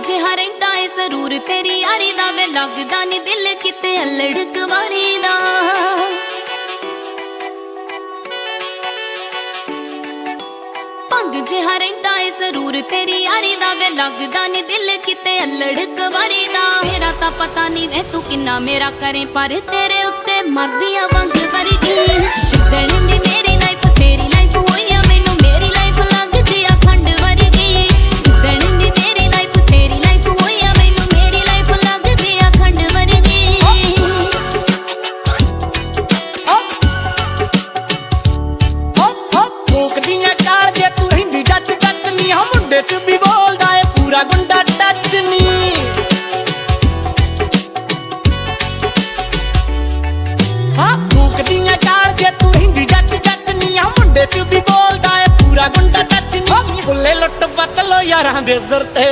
ਜਿਹਾ ਰਹਿੰਦਾ ਏ ਜ਼ਰੂਰ ਤੇਰੀ ਯਾਰੀ ਦਾ ਵੇ ਲੱਗਦਾ ਨੀ ਦਿਲ ਕਿਤੇ ਅਲੜ ਕੁਵਾਰੀ ਦਾ ਭੰਗ ਜਿਹਾ ਰਹਿੰਦਾ ਏ ਜ਼ਰੂਰ ਤੇਰੀ ਯਾਰੀ ਦਾ ਵੇ ਲੱਗਦਾ ਨੀ ਦਿਲ ਕਿਤੇ ਅਲੜ ਕੁਵਾਰੀ ਦਾ ਮੇਰਾ ਤਾਂ ਪਤਾ ਨੀ ਵੇ ਤੂੰ ਕਿੰਨਾ ਮੇਰਾ ਕਰੇ ਪਰ ਤੇਰੇ ਉੱਤੇ ਮਰਦੀ ਆ ਵੰਗ ਵਰਗੀ ਜਿੱਦਣ ਦੀ ਮੇਰੀ ਲਾਈਫ ਤੇਰੀ ਲਾਈਫ ਹੋਈ ਆ ਮੈਨੂੰ ਮੇਰੀ ਲਾਈਫ ਲੱਗਦੀ ਆ ਖੰਡ ਵਰਗੀ ਜਿੱਦਣ ਦੀ ਮੇਰੀ ਲਾਈਫ ਤੇਰੀ ਲਾਈਫ ਹੋਈ ਆ ਮੈਨੂੰ ਮੇਰੀ ਲਾਈਫ ਲੱਗਦੀ ਆ ਖੰਡ ਵਰਗੀ ਠੋਕਦੀਆਂ ਚਾਲ ਜੇ ਤੂੰ ਹਿੰਦੀ ਜੱਜ ਜੱਜ ਨੀ ਆ ਮੁੰਡੇ ਚ ਵੀ ਬੋਲਦਾ ਏ ਪੂਰਾ ਗੁੰਡਾ ਟੱਚ ਨੀ ਠੋਕਦੀਆਂ ਚਾਲ ਜੇ ਤੂੰ ਹਿੰਦੀ ਜੱਜ ਜੱਜ ਨੀ ਆ ਮੁੰਡੇ ਚ ਵੀ ਬੋਲਦਾ ਏ ਪੂਰਾ ਗੁੰਡਾ ਟੱਚ ਨੀ ਬੁੱਲੇ ਲੁੱਟ ਪੱਟ ਲੋ ਯਾਰਾਂ ਦੇ ਸਿਰ ਤੇ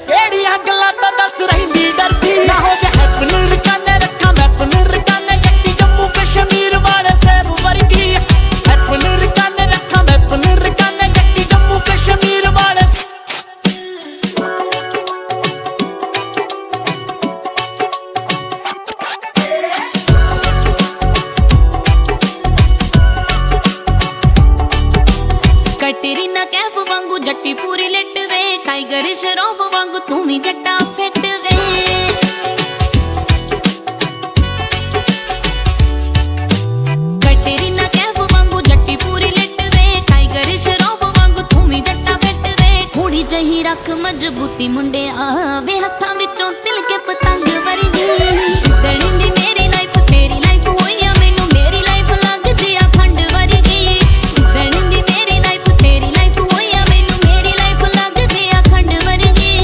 ਕਿਹੜੀਆਂ ਗੱਲਾਂ ਤਾਂ ਦੱਸ ਰਹਿੰਦੀ ਡਰਦੀ ਨਾ ਹੋ ਜਾ ਹੈਪਨ ਰਕਾਨੇ ਰੱਖਾਂ ਮੈਪਨ ਰਕਾਨੇ ਜੱਟੀ ਜੰਮੂ ਕਸ਼ਮੀਰ ਵਾਲੇ ਸੇਬ ਵਰਗੀ ਹੈਪਨ ਰਕਾਨੇ ਰੱਖਾਂ ਮੈਪਨ ਰਕਾਨੇ ਜੱਟੀ ਜੰਮੂ ਕਸ਼ਮੀਰ ਵਾਲੇ ਕਟਰੀਨਾ ਕੈਫ ਵਾਂਗੂ ਜੱਟੀ ਪੂਰੀ ਲਿਟ ਵੇ ਟਾਈਗਰ ਸ਼ਰੋਫ ਵਾਂਗੂ ਤੂੰ ਵੀ ਜੱਟਾ ਫਿੱਟ ਵੇ ਕਟਰੀਨਾ ਕੈਫ ਵਾਂਗੂ ਜੱਟੀ ਪੂਰੀ ਲਿਟ ਵੇ ਟਾਈਗਰ ਸ਼ਰੋਫ ਵਾਂਗੂ ਤੂੰ ਵੀ ਜੱਟਾ ਫਿੱਟ ਵੇ ਥੋੜੀ ਜਹੀ ਰੱਖ ਮਜ਼ਬੂਤੀ ਮੁੰਡਿਆ ਵੇ ਹੱਥਾਂ ਵਿੱਚੋਂ ਤਿਲ ਕੇ ਪਤੰਗ ਵਰਗੀ ਜਿੱਦਣ ਦੀ ਮੇਰੀ ਲਾਈਫ ਤੇਰੀ ਲਾਈਫ ਹੋਈ ਆ ਮੈਨੂੰ ਮੇਰੀ ਲਾਈਫ ਲੱਗਦੀ ਆ ਖੰਡ ਵਰਗੀ ਜਿੱਦਣ ਦੀ ਮੇਰੀ ਲਾਈਫ ਤੇਰੀ ਲਾਈਫ ਹੋਈ ਆ ਮੈਨੂੰ ਮੇਰੀ ਲਾਈਫ ਲੱਗਦੀ ਆ ਖੰਡ ਵਰਗੀ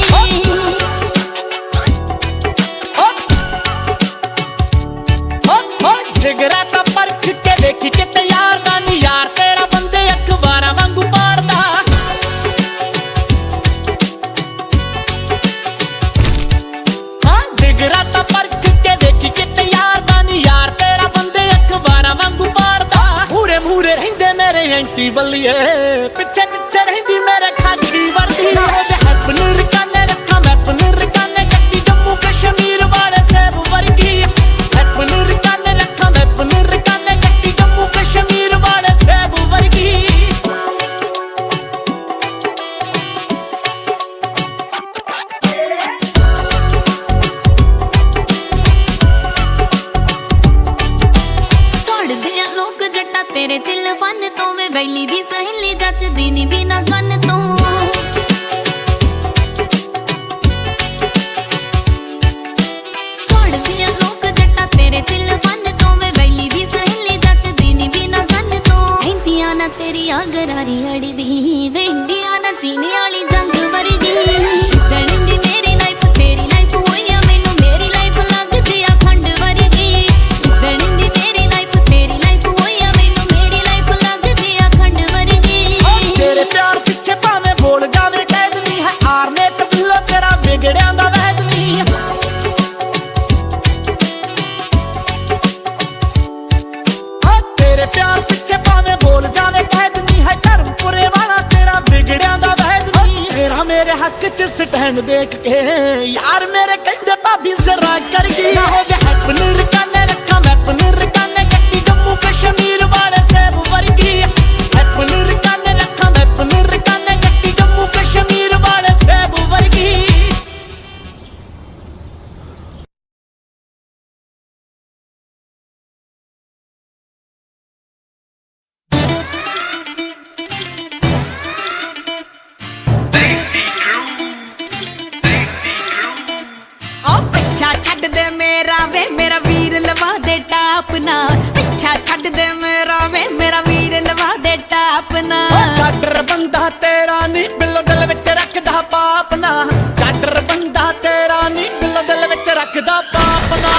ਜਿਗਰਾ ਤਾਂ ਪਰਖ ਕੇ ਵੇਖੀ ਕਿਤੇ ਯਾਰ ਦਾ ਨੀ ਯਾਰ ਤੇਰਾ ਬੰਦੇ ਅਖਬਾਰਾਂ ਵਾਂਗੂ ਪਾੜਦਾ ਜਿਗਰਾ ਤਾਂ ਪਰਖ ਕੇ ਵੇਖੀ ਕਿਤੇ ਯਾਰ ਦਾ ਨੀ ਯਾਰ ਤੇਰਾ ਬੰਦੇ ਅਖਬਾਰਾਂ ਵਾਂਗੂ ਪਾੜਦਾ ਮੂਰੇ ਮੂਰੇ ਰਹਿੰਦੇ ਮੇਰੇ ਐਂਟੀ ਬੱਲੀਏ ਪਿੱਛੇ ਪਿੱਛੇ ਰਹਿੰਦੀ ਮੇਰੇ ਖਾਕੀ ਵਰਦੀ ਹੈਪਨ ਰਕਾਨੇ ਰੱਖਾਂ ਮੈਪਨ ਰਕਾਨੇ ਜੱਟੀ ਜੰਮੂ ਕਸ਼ਮੀਰ ਵਾਲੇ ਸੇਬ ਵਰਗੀ ਹੈਪਨ ਰਕਾਨੇ ਰੱਖਾਂ ਮੈਪਨ ਰਕਾਨੇ ਜੱਟੀ ਜੰਮੂ ਕਸ਼ਮੀਰ ਵਾਲੇ ਸੇਬ ਵਰਗੀ ਸੜਦੇ ਆ ਲੋਕ ਜੱਟਾ ਤੇਰੇ ਚਿੱਲ ਫਨ ਤੋਂ ਵੇ ਵੈਲੀ ਦੀ ਸਹੇਲੀ ਜੱਚਦੀ ਨੀ ਬਿਨਾ ਕੰਨ ਤੋਂ ਸੜਦੇ ਆ ਲੋਕ ਜੱਟਾ ਤੇਰੇ ਚਿੱਲ ਫਨ ਤੋਂ ਵੇ ਵੈਲੀ ਦੀ ਸਹੇਲੀ ਜੱਚਦੀ ਨੀ ਬਿਨਾ ਕੰਨ ਤੋਂ ਐਂਦੀਆਂ ਨਾ ਤੇਰੀ ਗਰਾਰੀ ਅੜਦੀ ਵੇ ਇੰਡੀਆ ਨਾ ਚੀਨੀ ਵਾਲੀ ਜੰਗ ਵਰਗੀ ਜਿੱਦਣ ਦੀ ਮੇਰੀ ਲਾਈਫ ਤੇਰੀ ਲਾਈਫ ਹੋਈ ਆ ਮੈਨੂੰ ਮੇਰੀ ਲਾਈਫ ਲੱਗਦੀ ਆ ਖੰਡ ਵਰਗੀ ਜਿੱਦਣ ਦੀ ਮੇਰੀ ਲਾਈਫ ਤੇਰੀ ਲਾਈਫ ਹੋਈ ਆ ਮੈਨੂੰ ਮੇਰੀ ਲਾਈਫ ਲੱਗਦੀ ਆ ਖੰਡ ਵਰਗੀ ਤੇਰੇ ਪਿਆਰ ਪਿੱਛੇ ਭਾਵੇਂ ਬੋਲ ਜਾਵੇ ਕੈਦ ਨਹੀਂ ਹੈ ਆਰਨੇ ਤਬਿੱਲੋ ਤੇਰਾ ਵਿਗੜਿਆਂ ਦਾ ਵੈਦ ਨਹੀਂ ਤੇਰੇ ਪਿਆਰ ਪਿੱਛੇ ਭਾਵੇਂ ਬੋਲ ਜਾਵੇ ਕੈਦ ਨਹੀਂ ਹੈ ਧਰਮਪੁਰੇ ਵਾਲਾ ਤੇਰਾ ਵਿਗੜਿਆਂ ਦਾ ਵੈਦ ਨਹੀਂ ਤੇਰਾ ਮੇਰੇ ਹੱਕ ਚ ਸਟੈਂਡ ਦੇਖ ਕੇ ਯਾਰ ਮੇਰੇ ਕਹਿੰਦੇ ਭਾਬੀ ਜ਼ਰਾ ਕਰ ਗਈ ਨਾ ਹੋ ਜਾ ਹੈਪਨ ਰਕਾਨੇ ਰੱਖਾਂ ਮੈਪਨ ਰਕਾਨੇ ਜੱਟੀ ਜੰਮੂ ਕਸ਼ਮੀਰ ਵਾਲੇ ਸੇਬ ਵਰਗੀ ਹੈਪਨ ਰਕਾਨੇ ਰੱਖਾਂ ਮੈਪਨ ਰਕਾਨੇ ਜੱਟੀ ਜੰਮੂ ਕਸ਼ਮੀਰ ਵਾਲੇ ਸੇਬ ਵਰਗੀ ਪਿੱਛਾ ਛੱਡ ਦੇ ਮੇਰਾ ਵੇ ਮੇਰਾ ਵੀਰ ਲਵਾ ਦੇ ਟਾਪ ਨਾ ਪਿੱਛਾ ਛੱਡ ਦੇ ਮੇਰਾ ਵੇ ਮੇਰਾ ਵੀਰ ਲਵਾ ਦੇ ਟਾਪ ਨਾ ਗਾਡਰ ਬੰਦਾ ਤੇਰਾ ਨੀ ਬਿੱਲੋ ਦਿਲ ਵਿੱਚ ਰੱਖਦਾ ਪਾਪ ਨਾ ਗਾਡਰ ਬੰਦਾ ਤੇਰਾ ਨੀ ਬਿੱਲੋ ਦਿਲ ਵਿੱਚ ਰੱਖਦਾ ਪਾਪ ਨਾ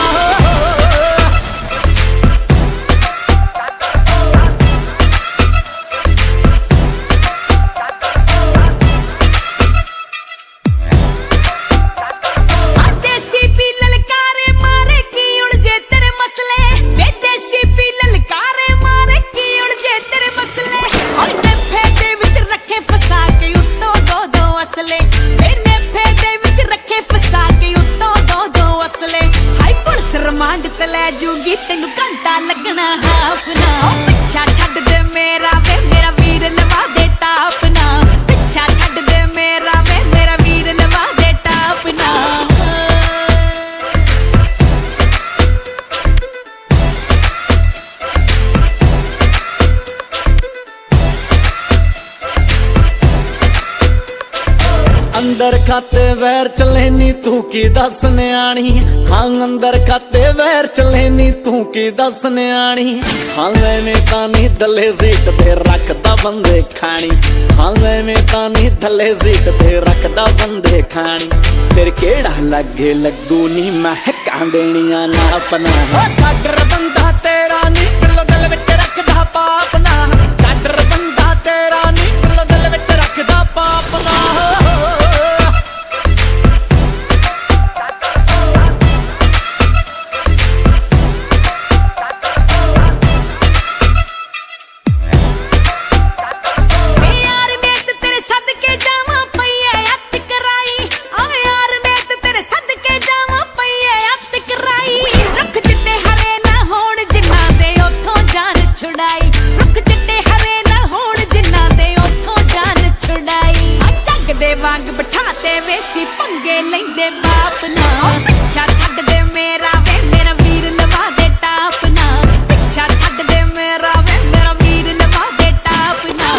ਦੇਸੀ ਪੀ ਲਲਕਾਰੇ ਮਾਰੇ ਕੀ ਉਲਝੇ ਤੇਰੇ ਮਸਲੇ ਵੇ ਦੇਸੀ ਪੀ ਲਲਕਾਰੇ ਮਾਰੇ ਕੀ ਉਲਝੇ ਤੇਰੇ ਮਸਲੇ ਓਏ ਨੇਫੇ ਦੇ ਵਿੱਚ ਰੱਖੇ ਫਸਾ ਕੇ ਉੱਤੋਂ ਦੋ ਦੋ ਅਸਲੇ ਵੇ ਨੇਫੇ ਦੇ ਵਿੱਚ ਰੱਖੇ ਪੈ ਜੂਗੀ ਤੈਨੂੰ ਘੰਟਾ ਲੱਗਣਾ ਹਾਫ ਨਾ ਉਹ ਪਿੱਛਾ ਛੱਡ ਦੇ ਮੇਰਾ ਵੇ ਮੇਰਾ ਵੀਰ ਲਵਾ ਦੇ ਟਾਪ ਨਾ ਪਿੱਛਾ ਛੱਡ ਦੇ ਮੇਰਾ ਵੇ ਮੇਰਾ ਵੀਰ ਲਵਾ ਦੇ ਟਾਪ ਨਾ ਅੰਦਰ ਖਾਤੇ ਵੈਰ ਚਲੇ ਨੀ ਤੂੰ ਕੀ ਦੱਸ ਨਿਆਣੀ ਹਾਂ ਅੰਦਰ ਖਾਤੇ ਵੈਰ ਚਲੇ ਨੀ ਤੂੰ ਕੀ ਦੱਸ ਨਿਆਣੀ ਹਾਂ ਐਵੇਂ ਤਾਂ ਨੀ ਥੱਲੇ ਸੀਟ ਤੇ ਰੱਖਦਾ ਬੰਦੇ ਖਾਣੀ ਹਾਂ ਐਵੇਂ ਤਾਂ ਨੀ ਥੱਲੇ ਸੀਟ ਤੇ ਰੱਖਦਾ ਬੰਦੇ ਖਾਣੀ ਤੇਰੇ ਕਿਹੜਾ ਲੱਗੇ ਲੱਗੂ ਨੀ ਮਹਿਕਾਂ ਦੇਣੀਆਂ ਨਾ ਆਪਣਾ ਡਾਕਟਰ ਬੰਦਾ ਤੇਰਾ ਨੀ ਦਿਲ ਦਿਲ ਵਿੱਚ ਰੱਖਦਾ ਪਾਪ ਨਾ ਡਾਕਟਰ ਬੰਦਾ ਤੇਰਾ ਨੀ ਦਿਲ ਦਿਲ ਵਿੱਚ ਰੱਖਦਾ ਪਾਪ ਨਾ ਵਾਂਗ ਬਿਠਾ ਤੇ ਵੇਸੀ ਪੰਗੇ ਲੈਂਦੇ ਬਾਪ ਨਾ ਪਿੱਛਾ ਛੱਡ ਦੇ ਮੇਰਾ ਵੇ ਮੇਰਾ ਵੀਰ ਲਵਾ ਦੇ ਟਾਪ ਨਾ ਪਿੱਛਾ ਛੱਡ ਦੇ ਮੇਰਾ ਵੇ ਮੇਰਾ ਵੀਰ ਲਵਾ ਦੇ ਟਾਪ ਨਾ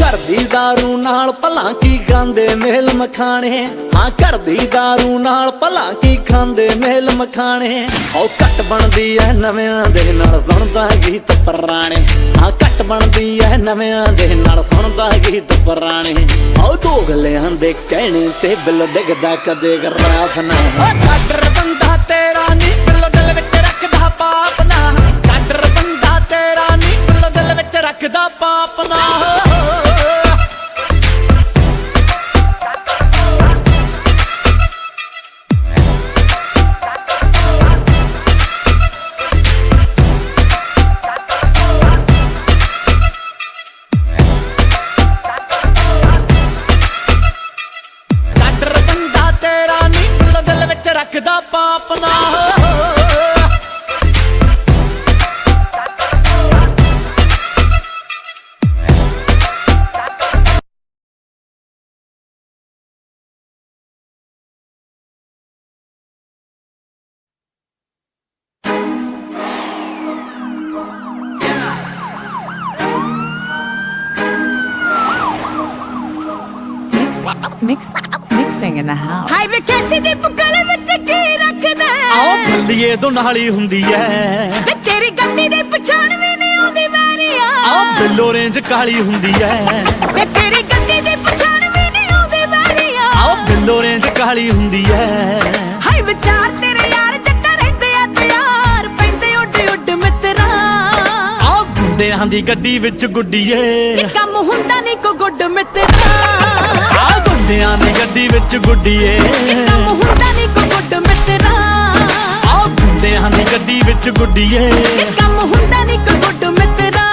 ਘਰ ਦੀ ਦਾਰੂ ਨਾਲ ਭਲਾ ਕੀ ਖਾਂਦੇ ਮੇਲ ਮਖਾਣੇ ਹਾਂ ਘਰ ਦੀ ਦਾਰੂ ਨਾਲ ਭਲਾ ਕੀ ਖਾਂਦੇ ਮੇਲ ਮਖਾਣੇ ਉਹ ਘੱਟ ਬਣਦੀ ਐ ਨਵਿਆਂ ਦੇ ਨਾਲ ਸੁਣਦਾ ਗੀਤ ਪੁਰਾਣੇ ਹਾਂ ਘੱਟ ਬਣਦੀ ਐ ਨਵਿਆਂ ਦੇ ਨਾਲ ਸੁਣਦਾ ਗੀਤ ਪੁਰਾਣੇ ਉਹ ਦੋਗਲਿਆਂ ਦੇ ਕਹਿਣੇ ਤੇ ਬਿੱਲ ਡਿੱਗਦਾ ਕਦੇ ਗਰਾਫ ਨਾ ਡਾਕਟਰ ਬੰਦਾ ਤੇਰਾ ਨੀ ਬਿੱਲ ਦਿਲ ਵਿੱਚ ਰੱਖਦਾ ਪਾਪ ਨਾ ਡਾਕਟਰ ਬੰਦਾ ਤੇਰਾ ਨੀ ਬਿੱਲ ਦਿਲ ਵਿੱਚ ਰੱਖਦਾ ਪਾਪ ਨਾ ਰੱਖਦਾ ਪਾਪ ਨਾ Mixing in the house. Highway ਕੈਸੀ ਦੀ ਪੁੱਗਲ ਵਿੱਚ ਕੀ ਰੱਖਦਾ ਆਓ ਬੱਲੀਏ ਤੋਂ ਨਾਲੀ ਹੁੰਦੀ ਐ ਵੇ ਤੇਰੀ ਗੱਡੀ ਦੀ ਪਛਾਣ ਵੀ ਨਹੀਂ ਆਉਂਦੀ ਵਾਰੀਆ ਆਓ ਬਿੱਲੋ ਰੇਂਜ ਕਾਲੀ ਹੁੰਦੀ ਐ ਵੇ ਤੇਰੀ ਗੱਡੀ ਦੀ ਪਛਾਣ ਵੀ ਨਹੀਂ ਆਉਂਦੀ ਵਾਰੀਆ ਆਓ ਬਿੱਲੋ ਰੇਂਜ ਕਾਲੀ ਹੁੰਦੀ ਐ ਹਾਈ ਵਿਚਾਰ ਤੇਰੇ ਯਾਰ ਜੱਟਾ ਰਹਿੰਦੇ ਆ ਤਿਆਰ ਪੈਂਦੇ ਉੱਡ ਉੱਡ ਮਿੱਤਰਾ ਆਓ ਗੁੰਡਿਆਂ ਦੀ ਗੱਡੀ ਵਿੱਚ ਗੁੱਡੀਏ ਇਹ ਕੰਮ ਹੁੰਦਾ ਨਹੀਂ ਕੋ ਗੁੱਡ ਮਿੱਤਰਾ ਆਓ ਗੁੰਡਿਆਂ ਦੀ ਗੱਡੀ ਵਿੱਚ ਗੁੱਡੀਏ ਇਹ ਕੰਮ ਹੁੰਦਾ ਨਹੀਂ ਕੋ ਗੁੱਡ ਮਿੱਤਰਾ ਆਓ ਗੁੰਡਿਆਂ ਦੀ ਗੱਡੀ ਵਿੱਚ ਗੁੱਡੀਏ ਇਹ ਕੰਮ ਹੁੰਦਾ ਨਹੀਂ ਕੋ ਗੁੱਡ ਮਿੱਤਰਾ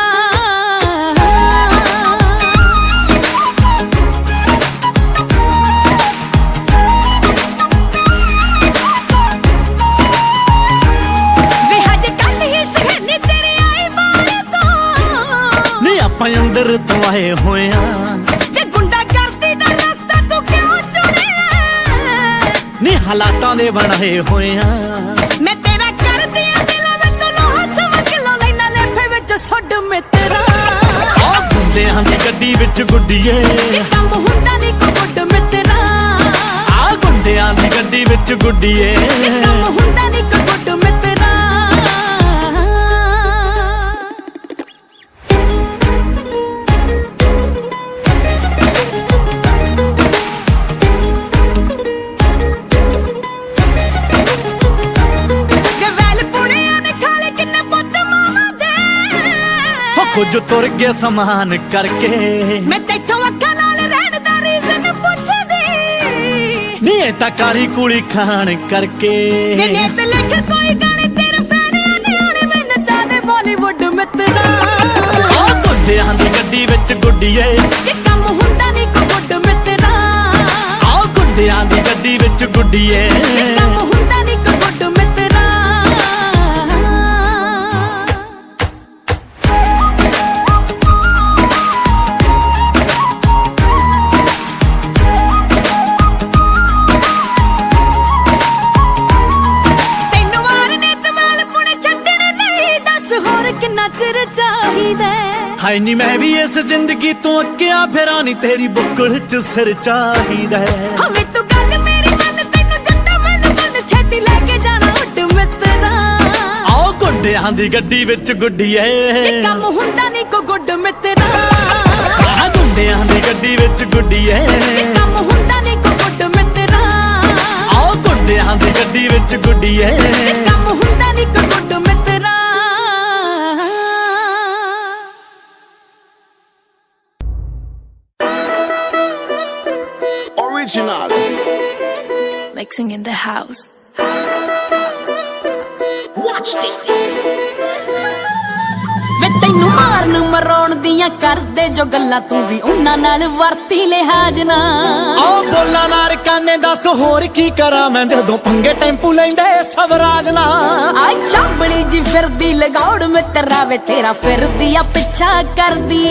ਵੇ ਹਜੇ ਕੱਲ ਹੀ ਸਹੇਲੀ ਤੇਰੀ ਆਈ ਬਾਹਰ ਤੋਂ ਨੀ ਆਪਾਂ ਅੰਦਰ ਤੋਂ ਆਏ ਹੋਏ ਆ ਵੇ ਗੁੰਡਾ ਕਰਦੀ ਦਾ ਰਸਤਾ ਤੂੰ ਕਿਉਂ ਚੁਣਿਆ ਨੀ ਹਾਲਾਤਾਂ ਦੇ ਬਣਾਏ ਹੋਏ ਆ ਮੈਂ ਤੇਰਾ ਕਰਦੀ ਆ ਦਿਲਾਂ ਵਿੱਚ ਲੋਹਾ ਸਮਝ ਲੋ ਲੈਣਾ ਲੇਫੇ ਵਿੱਚ ਛੱਡ ਮਿੱਤਰਾ ਆਓ ਗੁੰਡਿਆਂ ਦੀ ਗੱਡੀ ਵਿੱਚ ਗੁੱਡੀਏ ਇਹ ਕੰਮ ਹੁੰਦਾ ਨਹੀਂ ਕੋ ਗੁੱਡ ਮਿੱਤਰਾ ਆਓ ਗੁੰਡਿਆਂ ਦੀ ਗੱਡੀ ਵਿੱਚ ਗੁੱਡੀਏ ਇਹ ਕੰਮ ਹੁੰਦਾ ਨਹੀਂ ਕੋ ਗੁੱਡ ਮਿੱਤਰਾ ਕੁਝ ਤੁਰ ਗਿਆ ਸਮਾਨ ਕਰਕੇ ਮੈਂ ਤੈਥੋਂ ਅੱਖਾਂ ਨਾਲ ਰਹਿਣ ਦਾ ਰੀਜ਼ਨ ਪੁੱਛਦੀ ਨੀ ਇਹ ਤਾਂ ਕਾਲੀ ਕੁਲੀ ਖਾਣ ਕਰਕੇ ਵੇ ਨੀਤ ਲਿਖ ਕੋਈ ਗਾਣੇ ਤੇਰੇ ਫੈਨ ਆ ਨਿਆਣੇ ਮੈਂ ਨਚਾ ਦੇ ਬਾਲੀਵੁੱਡ ਮਿੱਤਰਾ ਗੁੱਡੀਏ ਕਿ ਕੰਮ ਹੁੰਦਾ ਨਹੀਂ ਕੋ ਗੁੱਡ ਮਿੱਤਰਾ ਆਹ ਗੁੱਡਿਆਂ ਦੀ ਗੱਡੀ ਵਿੱਚ ਗੁੱਡੀਏ ਕਿ ਕੰਮ ਹੁੰਦਾ ਨਹੀਂ ਕੋ ਗੁੱਡ ਮਿੱਤਰਾ ਤੈਨੂੰ ਵਾਰ ਨੇ ਤਵਾਲ ਪੁਣੇ ਛੱਡਣ ਲਈ ਦੱਸ ਹੋਰ ਕਿੰਨਾ ਚਿਰ ਚਾਹੀਦਾ ਹਾਏ ਨੀ ਮੈਂ ਵੀ ਇਸ ਜ਼ਿੰਦਗੀ ਤੋਂ ਅੱਕਿਆ ਫਿਰਾਂ ਨੀ ਤੇਰੀ ਬੁੱਕਲ ਚ ਸਿਰ ਚਾਹੀਦਾ ਹਵੇ ਤੂੰ ਗੱਲ ਮੇਰੀ ਮੰਨ ਤੈਨੂੰ ਜੱਟਾ ਮਨ ਛੇਤੀ ਲੈ ਕੇ ਜਾਣਾ ਉੱਡ ਮਿੱਤਰਾ ਆਹ ਗੁੱਡਿਆਂ ਦੀ ਗੱਡੀ ਵਿੱਚ ਗੁੱਡੀਏ ਇਹ ਕੰਮ ਹੁੰਦਾ ਨਹੀਂ ਕੋ ਗੁੱਡ ਮਿੱਤਰਾ ਆਹ ਗੁੱਡਿਆਂ ਦੀ ਗੱਡੀ ਵਿੱਚ ਗੁੱਡੀਏ ਇਹ ਕੰਮ ਹੁੰਦਾ ਨਹੀਂ ਕੋ ਗੁੱਡ ਮਿੱਤਰਾ ਆਹ ਗੁੱਡਿਆਂ ਦੀ ਗੱਡੀ ਵਿੱਚ ਗੁੱਡੀਏ ਇਹ ਕੰਮ ਹੁੰਦਾ ਨਹੀਂ ਕੋ ਗੁੱਡ ਮਿੱਤਰਾ Original. Mixing in the house. Watch this. ਵੇ ਤੈਨੂੰ ਮਾਰਨ ਮਰਾਉਣ ਦੀਆਂ ਕਰਦੇ ਜੋ ਗੱਲਾਂ ਤੂੰ ਵੀ ਉਹਨਾਂ ਨਾਲ ਵਰਤੀ ਲਿਹਾਜ਼ ਨਾ ਆਹ ਬੋਲਾਂ ਨਾਲ ਕਾਨੇ ਦੱਸ ਹੋਰ ਕੀ ਕਰਾਂ ਮੈਂ ਜਦੋਂ ਪੰਗੇ ਟੈਂਪੂ ਲੈਂਦੇ ਸਵਰਾਜ ਨਾ ਆ ਚਾਂਬਲੀ ਜੀ ਫਿਰਦੀ ਲਗਾਉੜ ਮਿੱਤਰਾ ਵੇ ਤੇਰਾ ਫਿਰਦੀ ਆ ਪਿੱਛਾ ਕਰਦੀ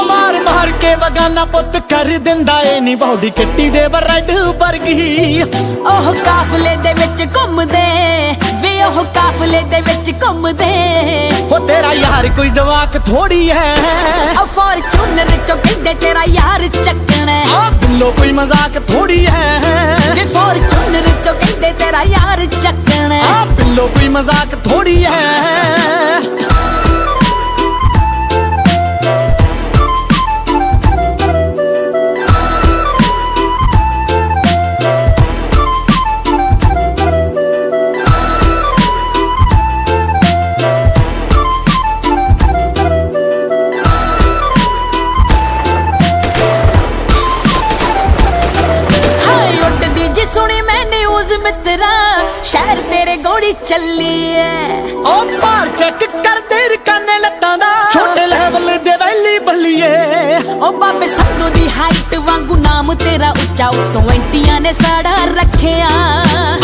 ਮਾਰ ਮਾਰ ਕੇ ਵਗਾਨਾ ਪੁੱਤ ਕਰ ਦਿੰਦਾ ਏ ਨੀ ਬੌਡੀ ਕਿੱਟੀ ਦੇ ਬਰੈਡ ਵਰਗੀ ਉਹ ਕਾਫਲੇ ਦੇ ਵਿੱਚ ਘੁੰਮਦੇ ਵੇ ਉਹ ਕਾਫਲੇ ਦੇ ਵਿੱਚ ਘੁੰਮਦੇ ਹੋ ਤੇਰਾ ਯਾਰ ਕੋਈ ਜਵਾਕ ਥੋੜੀ ਐ ਆ ਫੋਰਚੂਨਰ ਚੋਂ ਕਹਿੰਦੇ ਤੇਰਾ ਯਾਰ ਚੱਕਣਾ ਆ ਬਿੱਲੋ ਕੋਈ ਮਜ਼ਾਕ ਥੋੜੀ ਐ ਵੇ ਫੋਰਚੂਨਰ ਚੋਂ ਕਹਿੰਦੇ ਤੇਰਾ ਯਾਰ ਚੱਕਣਾ ਆ ਬਿੱਲੋ ਕੋਈ ਮਜ਼ਾਕ ਥੋੜੀ ਐ ਸੁਣੀ ਮੈਂ ਨਿਊਜ਼ ਮਿੱਤਰਾ ਸ਼ਹਿਰ ਤੇਰੇ ਗੋਲੀ ਚੱਲੀ ਐ ਉਹ ਭਾਰ ਚੈੱਕ ਕਰਦੇ ਰਕਾਨੇ ਲੱਤਾਂ ਦਾ ਛੋਟੇ ਲੈਵਲ ਦੇ ਵੈਲੀ ਬੱਲੀਏ ਉਹ ਬਾਬੇ ਸੰਧੂ ਦੀ ਹਾਈਟ ਵਾਂਗੂ ਨਾਮ ਤੇਰਾ ਉੱਚਾ ਉਤੋਂ ਐਂਟੀਆਂ ਨੇ ਸਾੜਾ ਰੱਖਿਆ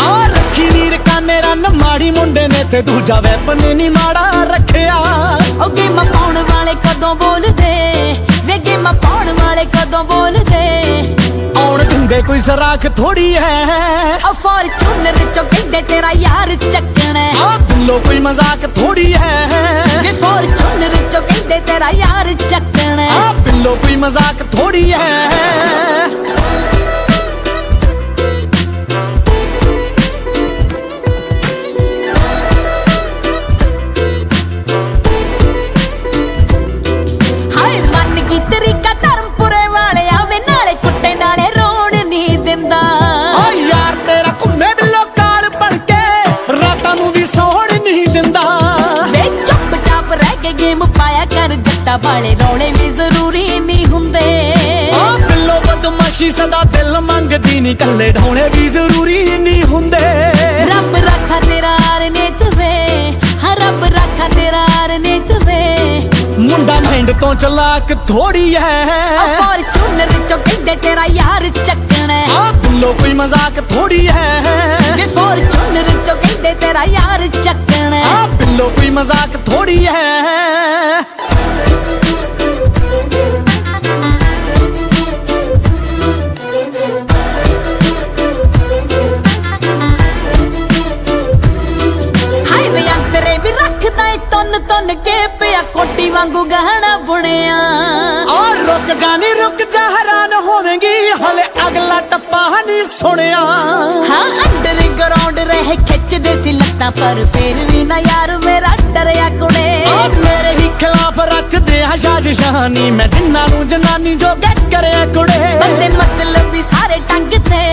ਆ ਰੱਖੀ ਨੀ ਰਕਾਨੇ ਰਨ ਮਾੜੀ ਮੁੰਡੇ ਨੇ ਤੇ ਦੂਜਾ ਵੈਪਨ ਨੀ ਮਾੜਾ ਰੱਖਿਆ ਉਹ ਗੇਮਾਂ ਪਾਉਣ ਵਾਲੇ ਕਦੋਂ ਬੋਲਦੇ ਵੇ ਗੇਮਾਂ ਪਾਉਣ ਵਾਲੇ ਕਦੋਂ ਬੋਲਦੇ ਆਉਣ ਦਿੰਦੇ ਕੋਈ ਸਰਾਖ ਥੋੜੀ ਐ ਆ ਫੋਰਚੂਨਰ ਚੋਂ ਕਹਿੰਦੇ ਤੇਰਾ ਯਾਰ ਚੱਕਣਾ ਆ ਬਿੱਲੋ ਕੋਈ ਮਜ਼ਾਕ ਥੋੜੀ ਐ ਵੇ ਫੋਰਚੂਨਰ ਚੋਂ ਕਹਿੰਦੇ ਤੇਰਾ ਯਾਰ ਚੱਕਣਾ ਆ ਬਿੱਲੋ ਕੋਈ ਮਜ਼ਾਕ ਥੋੜੀ ਐ ਹਾਏ ਮੰਨ ਗਈ ਤਰੀਕਾ ਧਰਮਪੁਰੇ ਵਾਲਿਆ ਵੇ ਨਾਲੇ ਕੁੱਟੇ ਨਾਲੇ ਰੋਣ ਨਹੀਂ ਦਿੰਦਾ ਆ ਯਾਰ ਤੇਰਾ ਘੁੰਮੇ ਬਿੱਲੋ ਕਾਲ ਬਣ ਕੇ ਰਾਤਾਂ ਨੂੰ ਵੀ ਸੌਣ ਨਹੀਂ ਦਿੰਦਾ ਵੇ ਚੁੱਪ ਚਾਪ ਰਹਿ ਕੇ ਗੇਮ ਪਾਇਆ ਕਰ ਜੱਟਾ ਵਾਲੇ ਰੌਲੇ ਵੀ ਜ਼ਰੂਰੀ ਨਹੀਂ ਹੁੰਦੇ ਆ ਬਿੱਲੋ ਬਦਮਾਸ਼ੀ ਸਦਾ ਦਿਲ ਮੰਗਦੀ ਨਹੀਂ ਕੱਲੇ ਢਾਉਣੇ ਵੀ ਜ਼ਰੂਰੀ ਨਹੀਂ ਹੁੰਦੇ ਰੱਬ ਰੱਖਾ ਤੇਰਾ ਅਰਨੇਤ ਵੇ ਹਾਂ ਰੱਬ ਰੱਖਾ ਤੇਰਾ ਅਰਨੇਤ ਵੇ ਮੁੰਡਾ ਮਿੰਡ ਤੋਂ ਚਲਾਕ ਥੋੜੀ ਐ ਆ ਫੋਰਚੂਨਰ ਚੋਂ ਕਹਿੰਦੇ ਤੇਰਾ ਯਾਰ ਚੱਕਣਾ ਆ ਬਿੱਲੋ ਕੋਈ ਮਜ਼ਾਕ ਥੋੜੀ ਐ ਵੇ ਫੋਰਚੂਨਰ ਚੋਂ ਕਹਿੰਦੇ ਤੇਰਾ ਯਾਰ ਚੱਕਣਾ ਆ ਬਿੱਲੋ ਕੋਈ ਮਜ਼ਾਕ ਥੋੜੀ ਐ ਹਾਏ ਵੇ ਅੰਤਰੇ ਵੀ ਰੱਖਦਾ ਏ ਤੁੰਨ ਕੇ ਪਿਆ ਕੋਟੀ ਵਾਂਗੂ ਗਹਿਣਾ ਬੁਣਿਆ ਆ ਰੁਕ ਜਾ ਹੈਰਾਨ ਹੋਵੇਂਗੀ ਹਲੇ ਅਗਲਾ ਟੱਪਾ ਨਹੀਂ ਸੁਣਿਆ ਹਾਂ ਅੰਡਰਗਰਾਉਂਡ ਰਹਿ ਖਿੱਚਦੇ ਸੀ ਲੱਤਾਂ ਪਰ ਫੇਰ ਵੀ ਨਾ ਯਾਰ ਮੇਰਾ ਡਰਿਆ ਕੁੜੇ ਆ ਮੇਰੇ ਹੀ ਖਿਲਾਫ ਰਚਦੇ ਆ ਸਾਜ਼ਿਸ਼ਾਂ ਮੈਂ ਜਿੰਨਾਂ ਨੂੰ ਜਨਾਨੀ ਜੋਗੇ ਕਰਿਆ ਕੁੜੇ ਬੰਦੇ ਮਤਲਬ ਵੀ ਸਾਰੇ ਟੰਗ ਤੇ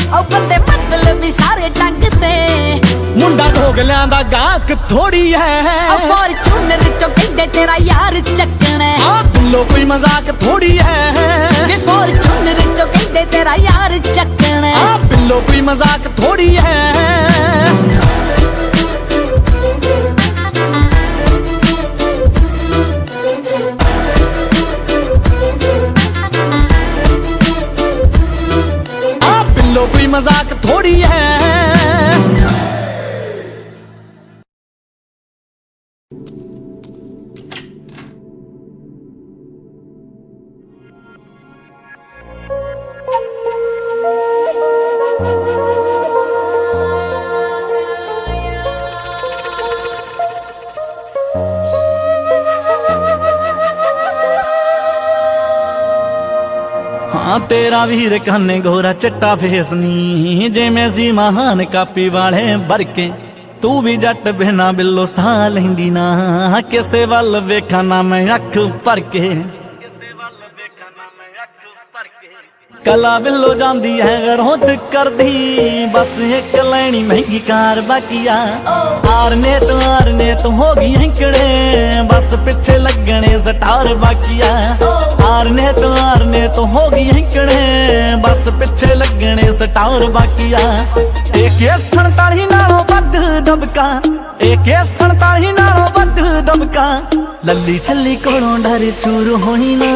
ਉਹ ਬੰਦੇ ਮਤਲਬ ਵੀ ਸਾਰੇ ਟੰਗ ਤੇ ਮੁੰਡਾ ਢੋਗਲਿਆਂ ਦਾ ਗਾਹਕ ਥੋੜੀ ਐ ਆ ਫੋਰਚੂਨਰ ਚੋਂ ਕਹਿੰਦੇ ਤੇਰਾ ਯਾਰ ਚੱਕਣਾ ਆ ਬਿੱਲੋ ਕੋਈ ਮਜ਼ਾਕ ਥੋੜੀ ਐ ਵੇ ਫੋਰਚੂਨਰ ਚੋਂ ਕਹਿੰਦੇ ਤੇਰਾ ਯਾਰ ਚੱਕਣਾ ਆ ਬਿੱਲੋ ਕੋਈ ਮਜ਼ਾਕ ਥੋੜੀ ਐ मजाक थोड़ी है। हाँ तेरा वीर काने गोरा चिट्टा फेस नी जिवें सी महान कापी वाले बरके तू भी जट बिना बिल्लो सा लेंदी ना किसे वल वेखा ना मैं अख भर के कला बिल्लो जांदी है गरोत कर दी बस एक लैनी महंगी कार बाकिया आरने तो होगी हैंकड़े बस पिछे लगने सटार बाकिया आरने तो होगी हैंकड़े बस पिछे लगने सटार बाकिया एक 47 नालों वध दबका एक 47 नालों वध दबका लल्ली छल्ली कोलों डर चूर होई ना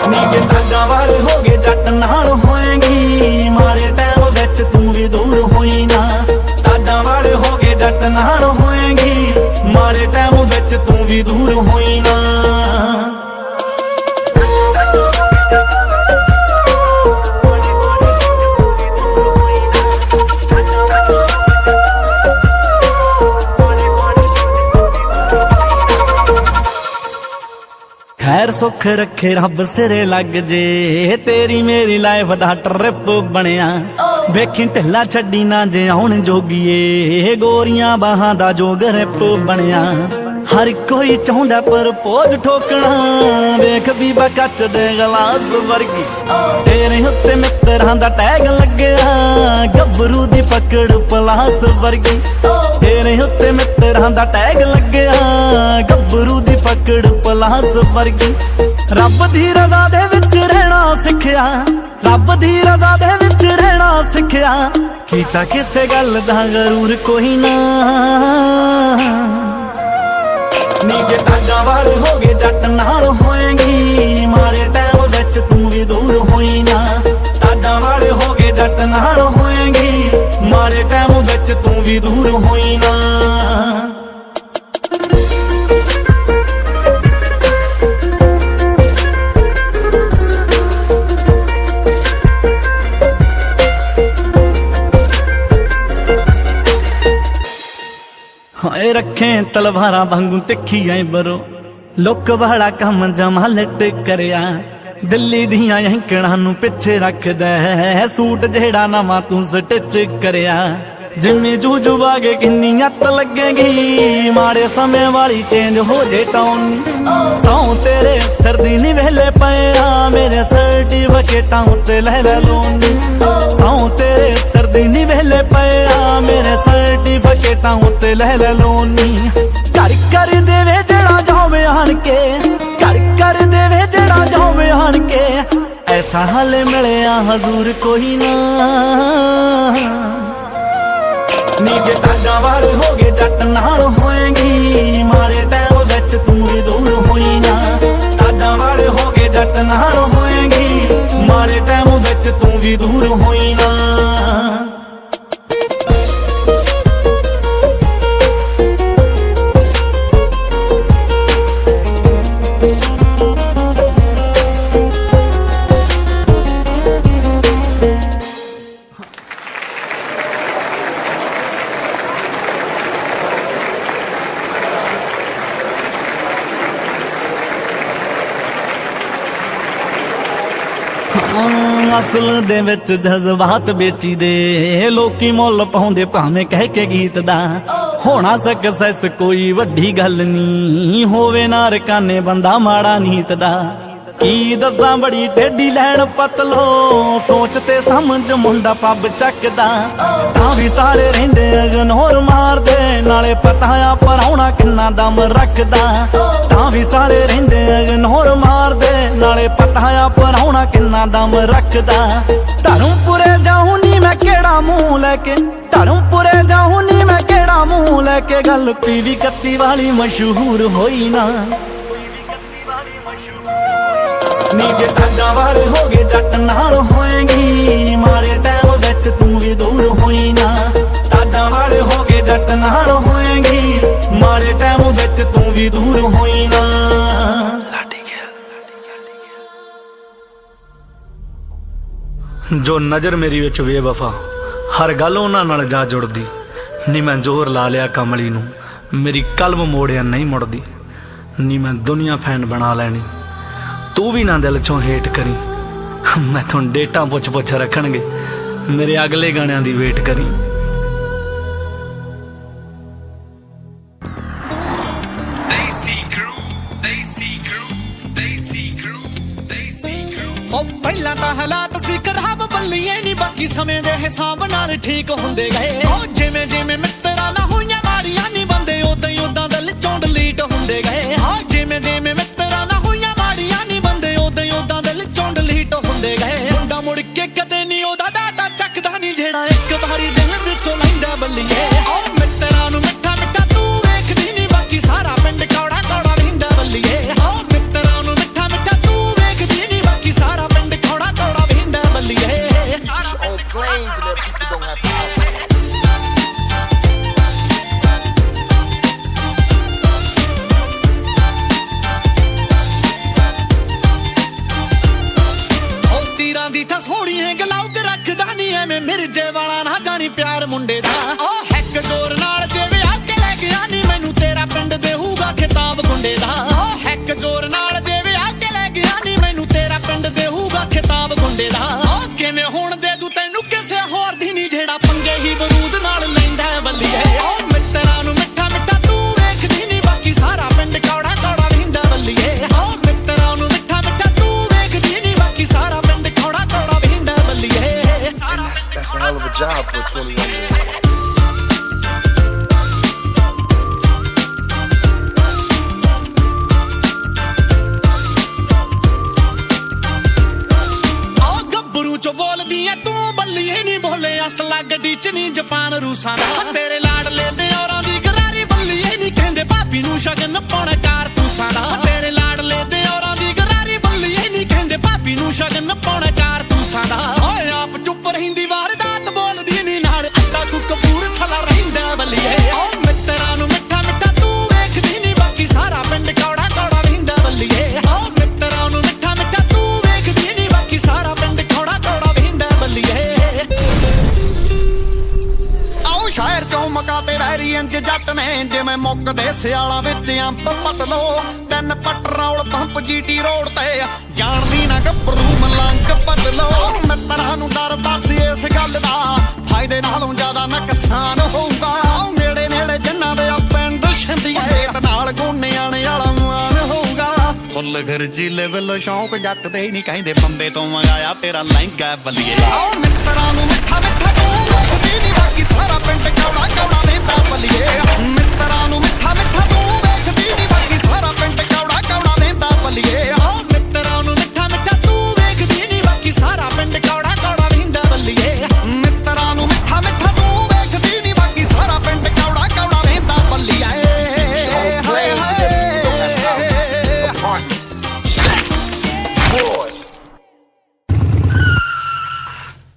नीचे ताजा वाले हो गए जट नाल होएगी मारे टाइम विच तू भी दूर होई ना ताजा वाले हो गए जट नाल होएगी मारे टाइम विच तू भी दूर होई ना। खैर सुख रखे रब सिरे लग जे तेरी मेरी लाइफ दा ट्रिप बनया वेखी ढिला छड्डी ना जे आउण जोगीए गोरियां बाहां दा जो ग्रिप बनया हर कोई चाहुंदा प्रपोज ठोकना वेख बीबा कच दे गलास वर्गी तेरे उत्ते मित्रां दा टैग लगया गबरू दी पकड़ पलास वर्गी तेरे उत्ते मित्रां दा टैग लगया गबरू दी पकड़ पलास वर्गी रब दी रज़ा दे विच रहना सिखया रब दी रज़ा दे विच रहना सिखया कीता किसे गल दा गरूर कोई ना नीचे ताजा वाले हो गए जट नाल होएगी मारे टाइम विच तू भी दूर होई ना ताजा वाले हो गए जट नाल होएगी मारे टाइम विच तू भी दूर होई ना। हाय रखे तलवारा वांगू तिखी ऐ बरो लुक वाला काम जमा लट करया दिल्ली दियां हैंकड़ां नू पिछे रखदा है सूट जेड़ा नवा तू स्टिच करया जिम्मी जूजू बागे किन्नी अत लगेगी माड़े समय वाली चेंज हो जे टाउन सौ तेरे सिर दी नी वेले पया मेरे सर्टिफिकेटां उत्ते ले ले लोन सौ तेरे सिर दी नी वेले पया मेरे सर्टिफिकेटां उत्ते ले ले लोन कर कर देवे जेड़ा जावे आन के कर देवे जेड़ा जावे आन के ऐसा हाल मिलया हजूर कोई ना नीचे ताजा वाले हो गए जट नाल होएगी मारे टाइम विच तू भी दूर होई ना ताजा वाले हो गए जट नाल होएगी मारे टाइम विच तू भी दूर होई ना। असल दे विच जज्बात बेची दे लोकी मुल पाउंदे भावें कह के गीत दा होना सक्सेस कोई वड्डी गल नी होवे ना रकाने बंदा माड़ा नीत दा की दसा बड़ी टेढ़ी लैन पतलो सोचते समझ मुंडा पब चकदा तां भी सारे रहिंदे इग्नोर मारदे नाले पता आ पराउणा किन्ना दम रखदा तां भी सारे रहिंदे इग्नोर मारदे नाले पता आ पराउणा किन्ना दम रखदा धर्मपुरे जाऊं नी मैं केड़ा मुंह लेके धर्मपुरे जाऊं नी मैं केड़ा मुंह लेके गल पीवी 31 वाली मशहूर होई ना ਨੀ ਜੇ ਤਾਂਗਾ ਵਾਲੇ ਹੋ ਗਏ ਜੱਟ ਨਾਲ ਹੋਏਗੀ, ਮਾੜੇ ਟਾਈਮ ਵਿੱਚ ਤੂੰ ਵੀ ਦੂਰ ਹੋਈ ਨਾ। ਤਾਂਗਾ ਵਾਲੇ ਹੋ ਗਏ ਜੱਟ ਨਾਲ ਹੋਏਗੀ, ਮਾੜੇ ਟਾਈਮ ਵਿੱਚ ਤੂੰ ਵੀ ਦੂਰ ਹੋਈ ਨਾ। ਜੋ ਨਜ਼ਰ ਮੇਰੀ ਵਿੱਚ ਬੇਵਫਾ, ਹਰ ਗੱਲ ਉਹਨਾਂ ਨਾਲ ਜਾ ਜੁੜਦੀ। ਨੀ ਮੈਂ ਜ਼ੋਰ ਲਾ ਲਿਆ ਕਮਲੀ ਨੂੰ, ਮੇਰੀ ਕਲਮ ਮੋੜਿਆ ਨਹੀਂ ਮੁੜਦੀ। ਨੀ ਮੈਂ ਦੁਨੀਆ ਫੈਨ ਬਣਾ ਲੈਣੀ, ਤੂੰ ਵੀ ਨਾ ਦਿਲ ਚੋਂ ਹੇਟ ਕਰੀ। ਮੈਥੋਂ ਡੇਟਾਂ ਪੁੱਛ ਰੱਖਣਗੇ, ਮੇਰੇ ਅਗਲੇ ਗਾਣਿਆਂ ਦੀ ਵੇਟ ਕਰੀ। ਪਹਿਲਾਂ ਤਾਂ ਹਾਲਾਤ ਸੀ ਖਰਾਬ ਬੱਲੀਏ ਨੀ, ਬਾਕੀ ਸਮੇਂ ਦੇ ਹਿਸਾਬ ਨਾਲ ਠੀਕ ਹੁੰਦੇ ਗਏ। ਜਿਵੇਂ ਜਿਵੇਂ ਮਿੱਤਰਾਂ ਨਾਲ ਹੋਈਆਂ ਮਾੜੀਆਂ ਨੀ, ਬੰਦੇ ਉਦਾਂ ਹੀ ਉਦਾਂ ਦਿਲ ਚੋਂ ਡਿਲੀਟ ਹੁੰਦੇ ਗਏ। ਜਿਵੇਂ ਜਿਵੇਂ ਮਿੱਤਰਾਂ ਨਾਲ ਹੋਈਆਂ ਮਾੜੀਆਂ ਨੀ, ਬੰਦੇ ਉਦਾਂ ਹੀ ਉਦਾਂ ਦਿਲ ਚੋਂ ਡਿਲੀਟ ਹੁੰਦੇ ਗਏ। ਮੁੰਡਾ ਮੁੜ ਕੇ ਕਦੇ ਨੀ ਉਹਦਾ ਡਾਟਾ ਚੱਕਦਾ ਨੀ, ਜਿਹੜਾ ਇੱਕ ਵਾਰੀ ਦਿਲ ਵਿੱਚੋਂ ਲੈਂਦਾ ਬੱਲੀਏ। ਮਿੱਤਰਾਂ ਨੂੰ ਮਿੱਠਾ ਮਿੱਠਾ ਤੂੰ ਵੇਖਦੀ ਨੀ, ਬਾਕੀ ਸਾਰਾ ਪਿੰਡ ਕੌੜਾ ਕੌੜਾ ਵਹਿੰਦਾ ਬੱਲੀਏ। ਮਿੱਤਰਾਂ ਨੂੰ ਮਿੱਠਾ ਮਿੱਠਾ ਤੂੰ ਵੇਖਦੀ ਨੀ, ਬਾਕੀ ਸਾਰਾ ਪਿੰਡ ਕੌੜਾ ਕੌੜਾ ਵਹਿੰਦਾ ਬੱਲੀਏ। On planes and that people don't have to. ਤੀਰਾਂ ਦੀ ਥਾਂ ਸੋਹਣੀ ਹੈ ਗਲਾਉਦ ਰੱਖਦਾ ਨੀ, ਐਵੇਂ ਮਿਰਜੇ ਵਾਲਾ ਨਾ ਜਾਣੀ ਪਿਆਰ ਮੁੰਡੇ ਦਾ। ਹੈਕ ਜ਼ੋਰ ਨਾਲ ਜੇ ਵਿਆਹ ਕੇ ਲੈ ਗਿਆ ਨੀ, ਮੈਨੂੰ ਤੇਰਾ ਪਿੰਡ ਦੇਹੂਗਾ ਖਿਤਾਬ ਗੁੰਡੇ ਦਾ। ਹੈਕ ਜ਼ੋਰ ਨਾਲ ਜੇ ਵਿਆਹ ਕੇ ਲੈ ਗਿਆ ਨੀ, ਮੈਨੂੰ ਤੇਰਾ ਪਿੰਡ ਦੇਹੂਗਾ ਖਿਤਾਬ ਗੁੰਡੇ ਦਾ। ਕਿਵੇਂ ਹੁਣ ਦੇ ਦੂ ਤੈਨੂੰ ਕਿਸੇ ਹੋਰ ਦੀ ਨੀ, ਜਿਹੜਾ ਪੰਗੇ ਹੀ ਬਰੂਦ ਨਾਲ ਲੈਂਦਾ ਬੱਲੀਏ। ਮਿੱਤਰਾਂ ਨੂੰ ਮਿੱਠਾ ਮਿੱਠਾ ਤੂੰ ਵੇਖਦੀ ਨੀ, ਬਾਕੀ ਸਾਰਾ ਪਿੰਡ ਕੌੜਾ ਕੌੜਾ ਵਹਿੰਦਾ ਬੱਲੀਏ। ਮਿੱਤਰਾਂ ਨੂੰ ਮਿੱਠਾ ਮਿੱਠਾ ਤੂੰ ਵੇਖਦੀ ਨੀ, ਬਾਕੀ ਸਾਰਾ ਪਿੰਡ ਕੌੜਾ ਕੌੜਾ ਵਹਿੰਦਾ ਬੱਲੀਏ। That's a hell of a job for a 21-year-old. ਚੋ ਬੋਲਦੀ ਐ ਤੂੰ ਬੱਲੀਏ ਨੀ, ਬੋਲੇ ਅਸਲਾ ਗੱਡੀ ਚ ਨੀ ਜਪਾਨ ਰੂਸਾਂ ਦਾ। ਤੇਰੇ ਲਾਡਲੇ ਦੇ ਔਰਾਂ ਦੀ ਗਰਾਰੀ ਬੱਲੀਏ ਨੀ, ਕਹਿੰਦੇ ਭਾਬੀ ਨੂੰ ਸ਼ਗਨ ਪਾਉਣਾ ਕਾਰਤੂਸਾਂ ਦਾ। ਤੇਰੇ ਲਾਡਲੇ ਦੇ ਔਰਾਂ ਦੀ ਗਰਾਰੀ ਬੱਲੀਏ ਨੀ, ਕਹਿੰਦੇ ਭਾਬੀ ਨੂੰ ਸ਼ਗਨ ਪਾਉਣਾ ਕਾਰਤੂਸਾਂ ਦਾ। ਓਏ ਆਪ ਚੁੱਪ ਰਹਿੰਦੀ ਵਾਰਦਾਤ ਬੋਲਦੀ ਨੀ, ਨਾਲ ਅੱਡਾ ਤੂੰ ਕਪੂਰਥਲਾ ਰਹਿੰਦਾ ਬੱਲੀਏ। ਮਿੱਤਰਾਂ ਨੂੰ ਮਿੱਠਾ ਮਿੱਠਾ ਤੂੰ ਵੇਖਦੀ ਨੀ, ਬਾਕੀ ਸਾਰਾ ਪਿੰਡ ਕੌੜਾ ਕੌੜਾ ਵਹਿੰਦਾ ਬੱਲੀਏ। ਮਿੱਤਰਾਂ ਨੂੰ ਮਿੱਠਾ ਮਿੱਠਾ ਤੂੰ ਵੇਖਦੀ ਨੀ, ਬਾਕੀ ਸਾਰਾ ਪਿੰਡ ਕੌੜਾ ਕੌੜਾ ਵਹਿੰਦਾ ਬੱਲੀਏ। ਆਓ ਸ਼ਹਿਰ ਚੋਂ ਮਕਾ ਤੇ ਵੈਰੀ ਇੰਜ ਜੱਟ ਨੇ, ਜਿਵੇਂ ਮੁੱਕਦੇ ਸਿਆਲਾਂ ਵਿੱਚ ਅੰਬ ਪਤਲੋ। ਤਿੰਨ ਪਟਰੋਲ ਪੰਪ ਜੀਟੀ ਰੋਡ ਤੇ, ਜਾਣਦੀ ਨਾ ਗੱਭਰੂ ਮਲੰਗ ਬਦਲੋ। ਮਿੱਤਰਾਂ ਨੂੰ ਡਰ ਬਸ ਇਸ ਗੱਲ ਦਾ, ਫਾਇਦੇ ਨਾਲੋਂ ਜ਼ਿਆਦਾ ਨੁਕਸਾਨ ਹੋਊਗਾ। ਨੇੜੇ ਨੇੜੇ ਜਿਨ੍ਹਾਂ ਦੇ ਆ ਪਿੰਡ ਛਿੰਦੀਆਂ, ਨਾਲ ਗੋਨਿਆਂ ਵਾਲਾ ਮਾਨ ਹੋਊਗਾ। ਫੁੱਲ ਖਰਚੀਲੇ ਵੱਲੋਂ ਸ਼ੌਂਕ ਜੱਟ ਦੇ ਨਹੀਂ, ਕਹਿੰਦੇ ਬੰਬੇ ਤੋਂ ਮੰਗਾਇਆ ਤੇਰਾ ਲਹਿੰਗਾ ਬੱਲੀਏ। ਮਿੱਤਰਾਂ ਨੂੰ ਮਿੱਠਾ ਮਿੱਠਾ ਤੂੰ ਵੇਖਦੀ ਨੀ, ਬਾਕੀ ਸਾਰਾ ਪਿੰਡ ਕੌੜਾ ਕੌੜਾ ਵਹਿੰਦਾ ਬੱਲੀਏ। ਮਿੱਤਰਾਂ ਨੂੰ ਮਿੱਠਾ ਮਿੱਠਾ ਤੂੰ ਵੇਖਦੀ ਨੀ, ਬਾਕੀ ਸਾਰਾ ਪਿੰਡ ਕੌੜਾ ਕੌੜਾ ਵਹਿੰਦਾ ਬੱਲੀਏ। ਮਿੱਤਰਾਂ ਨੂੰ ਮਿੱਠਾ ਮਿੱਠਾ ਤੂੰ ਵੇਖਦੀ ਨੀ, ਬਾਕੀ ਸਾਰਾ ਪਿੰਡ ਕੌੜਾ ਕੌੜਾ ਵਹਿੰਦਾ ਬੱਲੀਏ। ਮਿੱਤਰਾਂ ਨੂੰ ਮਿੱਠਾ ਮਿੱਠਾ ਤੂੰ ਵੇਖਦੀ ਨੀ, ਬਾਕੀ ਸਾਰਾ ਪਿੰਡ ਕੌੜਾ ਕੌੜਾ ਵਹਿੰਦਾ ਬੱਲੀਏ। On planes and that people don't have houses, apartments, shacks, floors.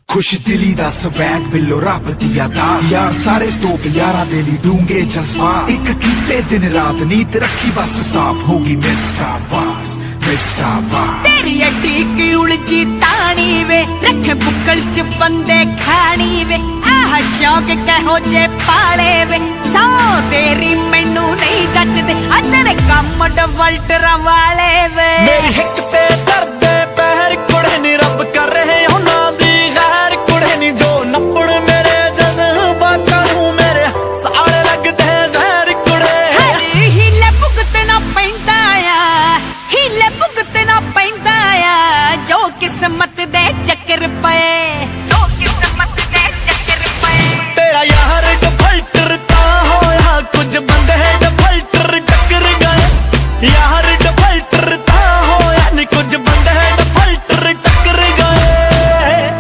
खुश दिली दा स्वैग बिल्लो रब दिया दा, यार सारे तोप यारा दे ली डूंगे जज्बा। एक कीते दिन रात नीत रखी बस साफ होगी मिस्टर बास, मिस्टर बास। तेरी अड्डी की उलझी तानी वे, रखे बुक्कल च बंदे खानी वे। आह शौक कहो जे पाले वे, सौ तेरी मैनू नहीं जचदे, आ तेरे कम डवल्टर वाले वे। ਮੇਰੀ ਹਿੱਕ ਤੇ ਦਰਦੇ ਪੈਰ ਕੁੜੇ ਨੀ, ਰੱਬ ਕਰ ਰਹੇ ਉਹਨਾਂ ਦੀ ਗੈਰ ਕੁੜੇ ਨੀ। ਜੋ ਨੱਪੜ ਮੇਰੇ ਜਜ਼ਬਾਤਾਂ ਨੂੰ, ਮੇਰੇ ਸਾਲੇ ਲੱਗਦੇ ਜ਼ਹਿਰ ਕੁੜੇ। ਹੀਲੇ ਭੁਗਤਣਾ ਪੈਂਦਾ ਆ, ਹੀਲੇ ਭੁਗਤਣਾ ਪੈਂਦਾ ਆ, ਜੋ ਕਿਸਮਤ ਦੇ ਚੱਕਰ ਪਏ, ਜੋ ਕਿਸਮਤ ਦੇ ਚੱਕਰ ਪਏ। ਤੇਰਾ ਯਾਰ ਡਿਫਾਲਟਰ ਤਾਂ ਹੋਇਆ, ਕੁਝ ਬੰਦੇ ਡਿਫਾਲਟਰ ਟੱਕਰ ਗਏ। ਯਾਰ ਡਿਫਾਲਟਰ ਤਾਂ ਹੋਇਆ ਨੀ, ਕੁਝ ਬੰਦੇ ਡਿਫਾਲਟਰ ਟੱਕਰ ਗਏ।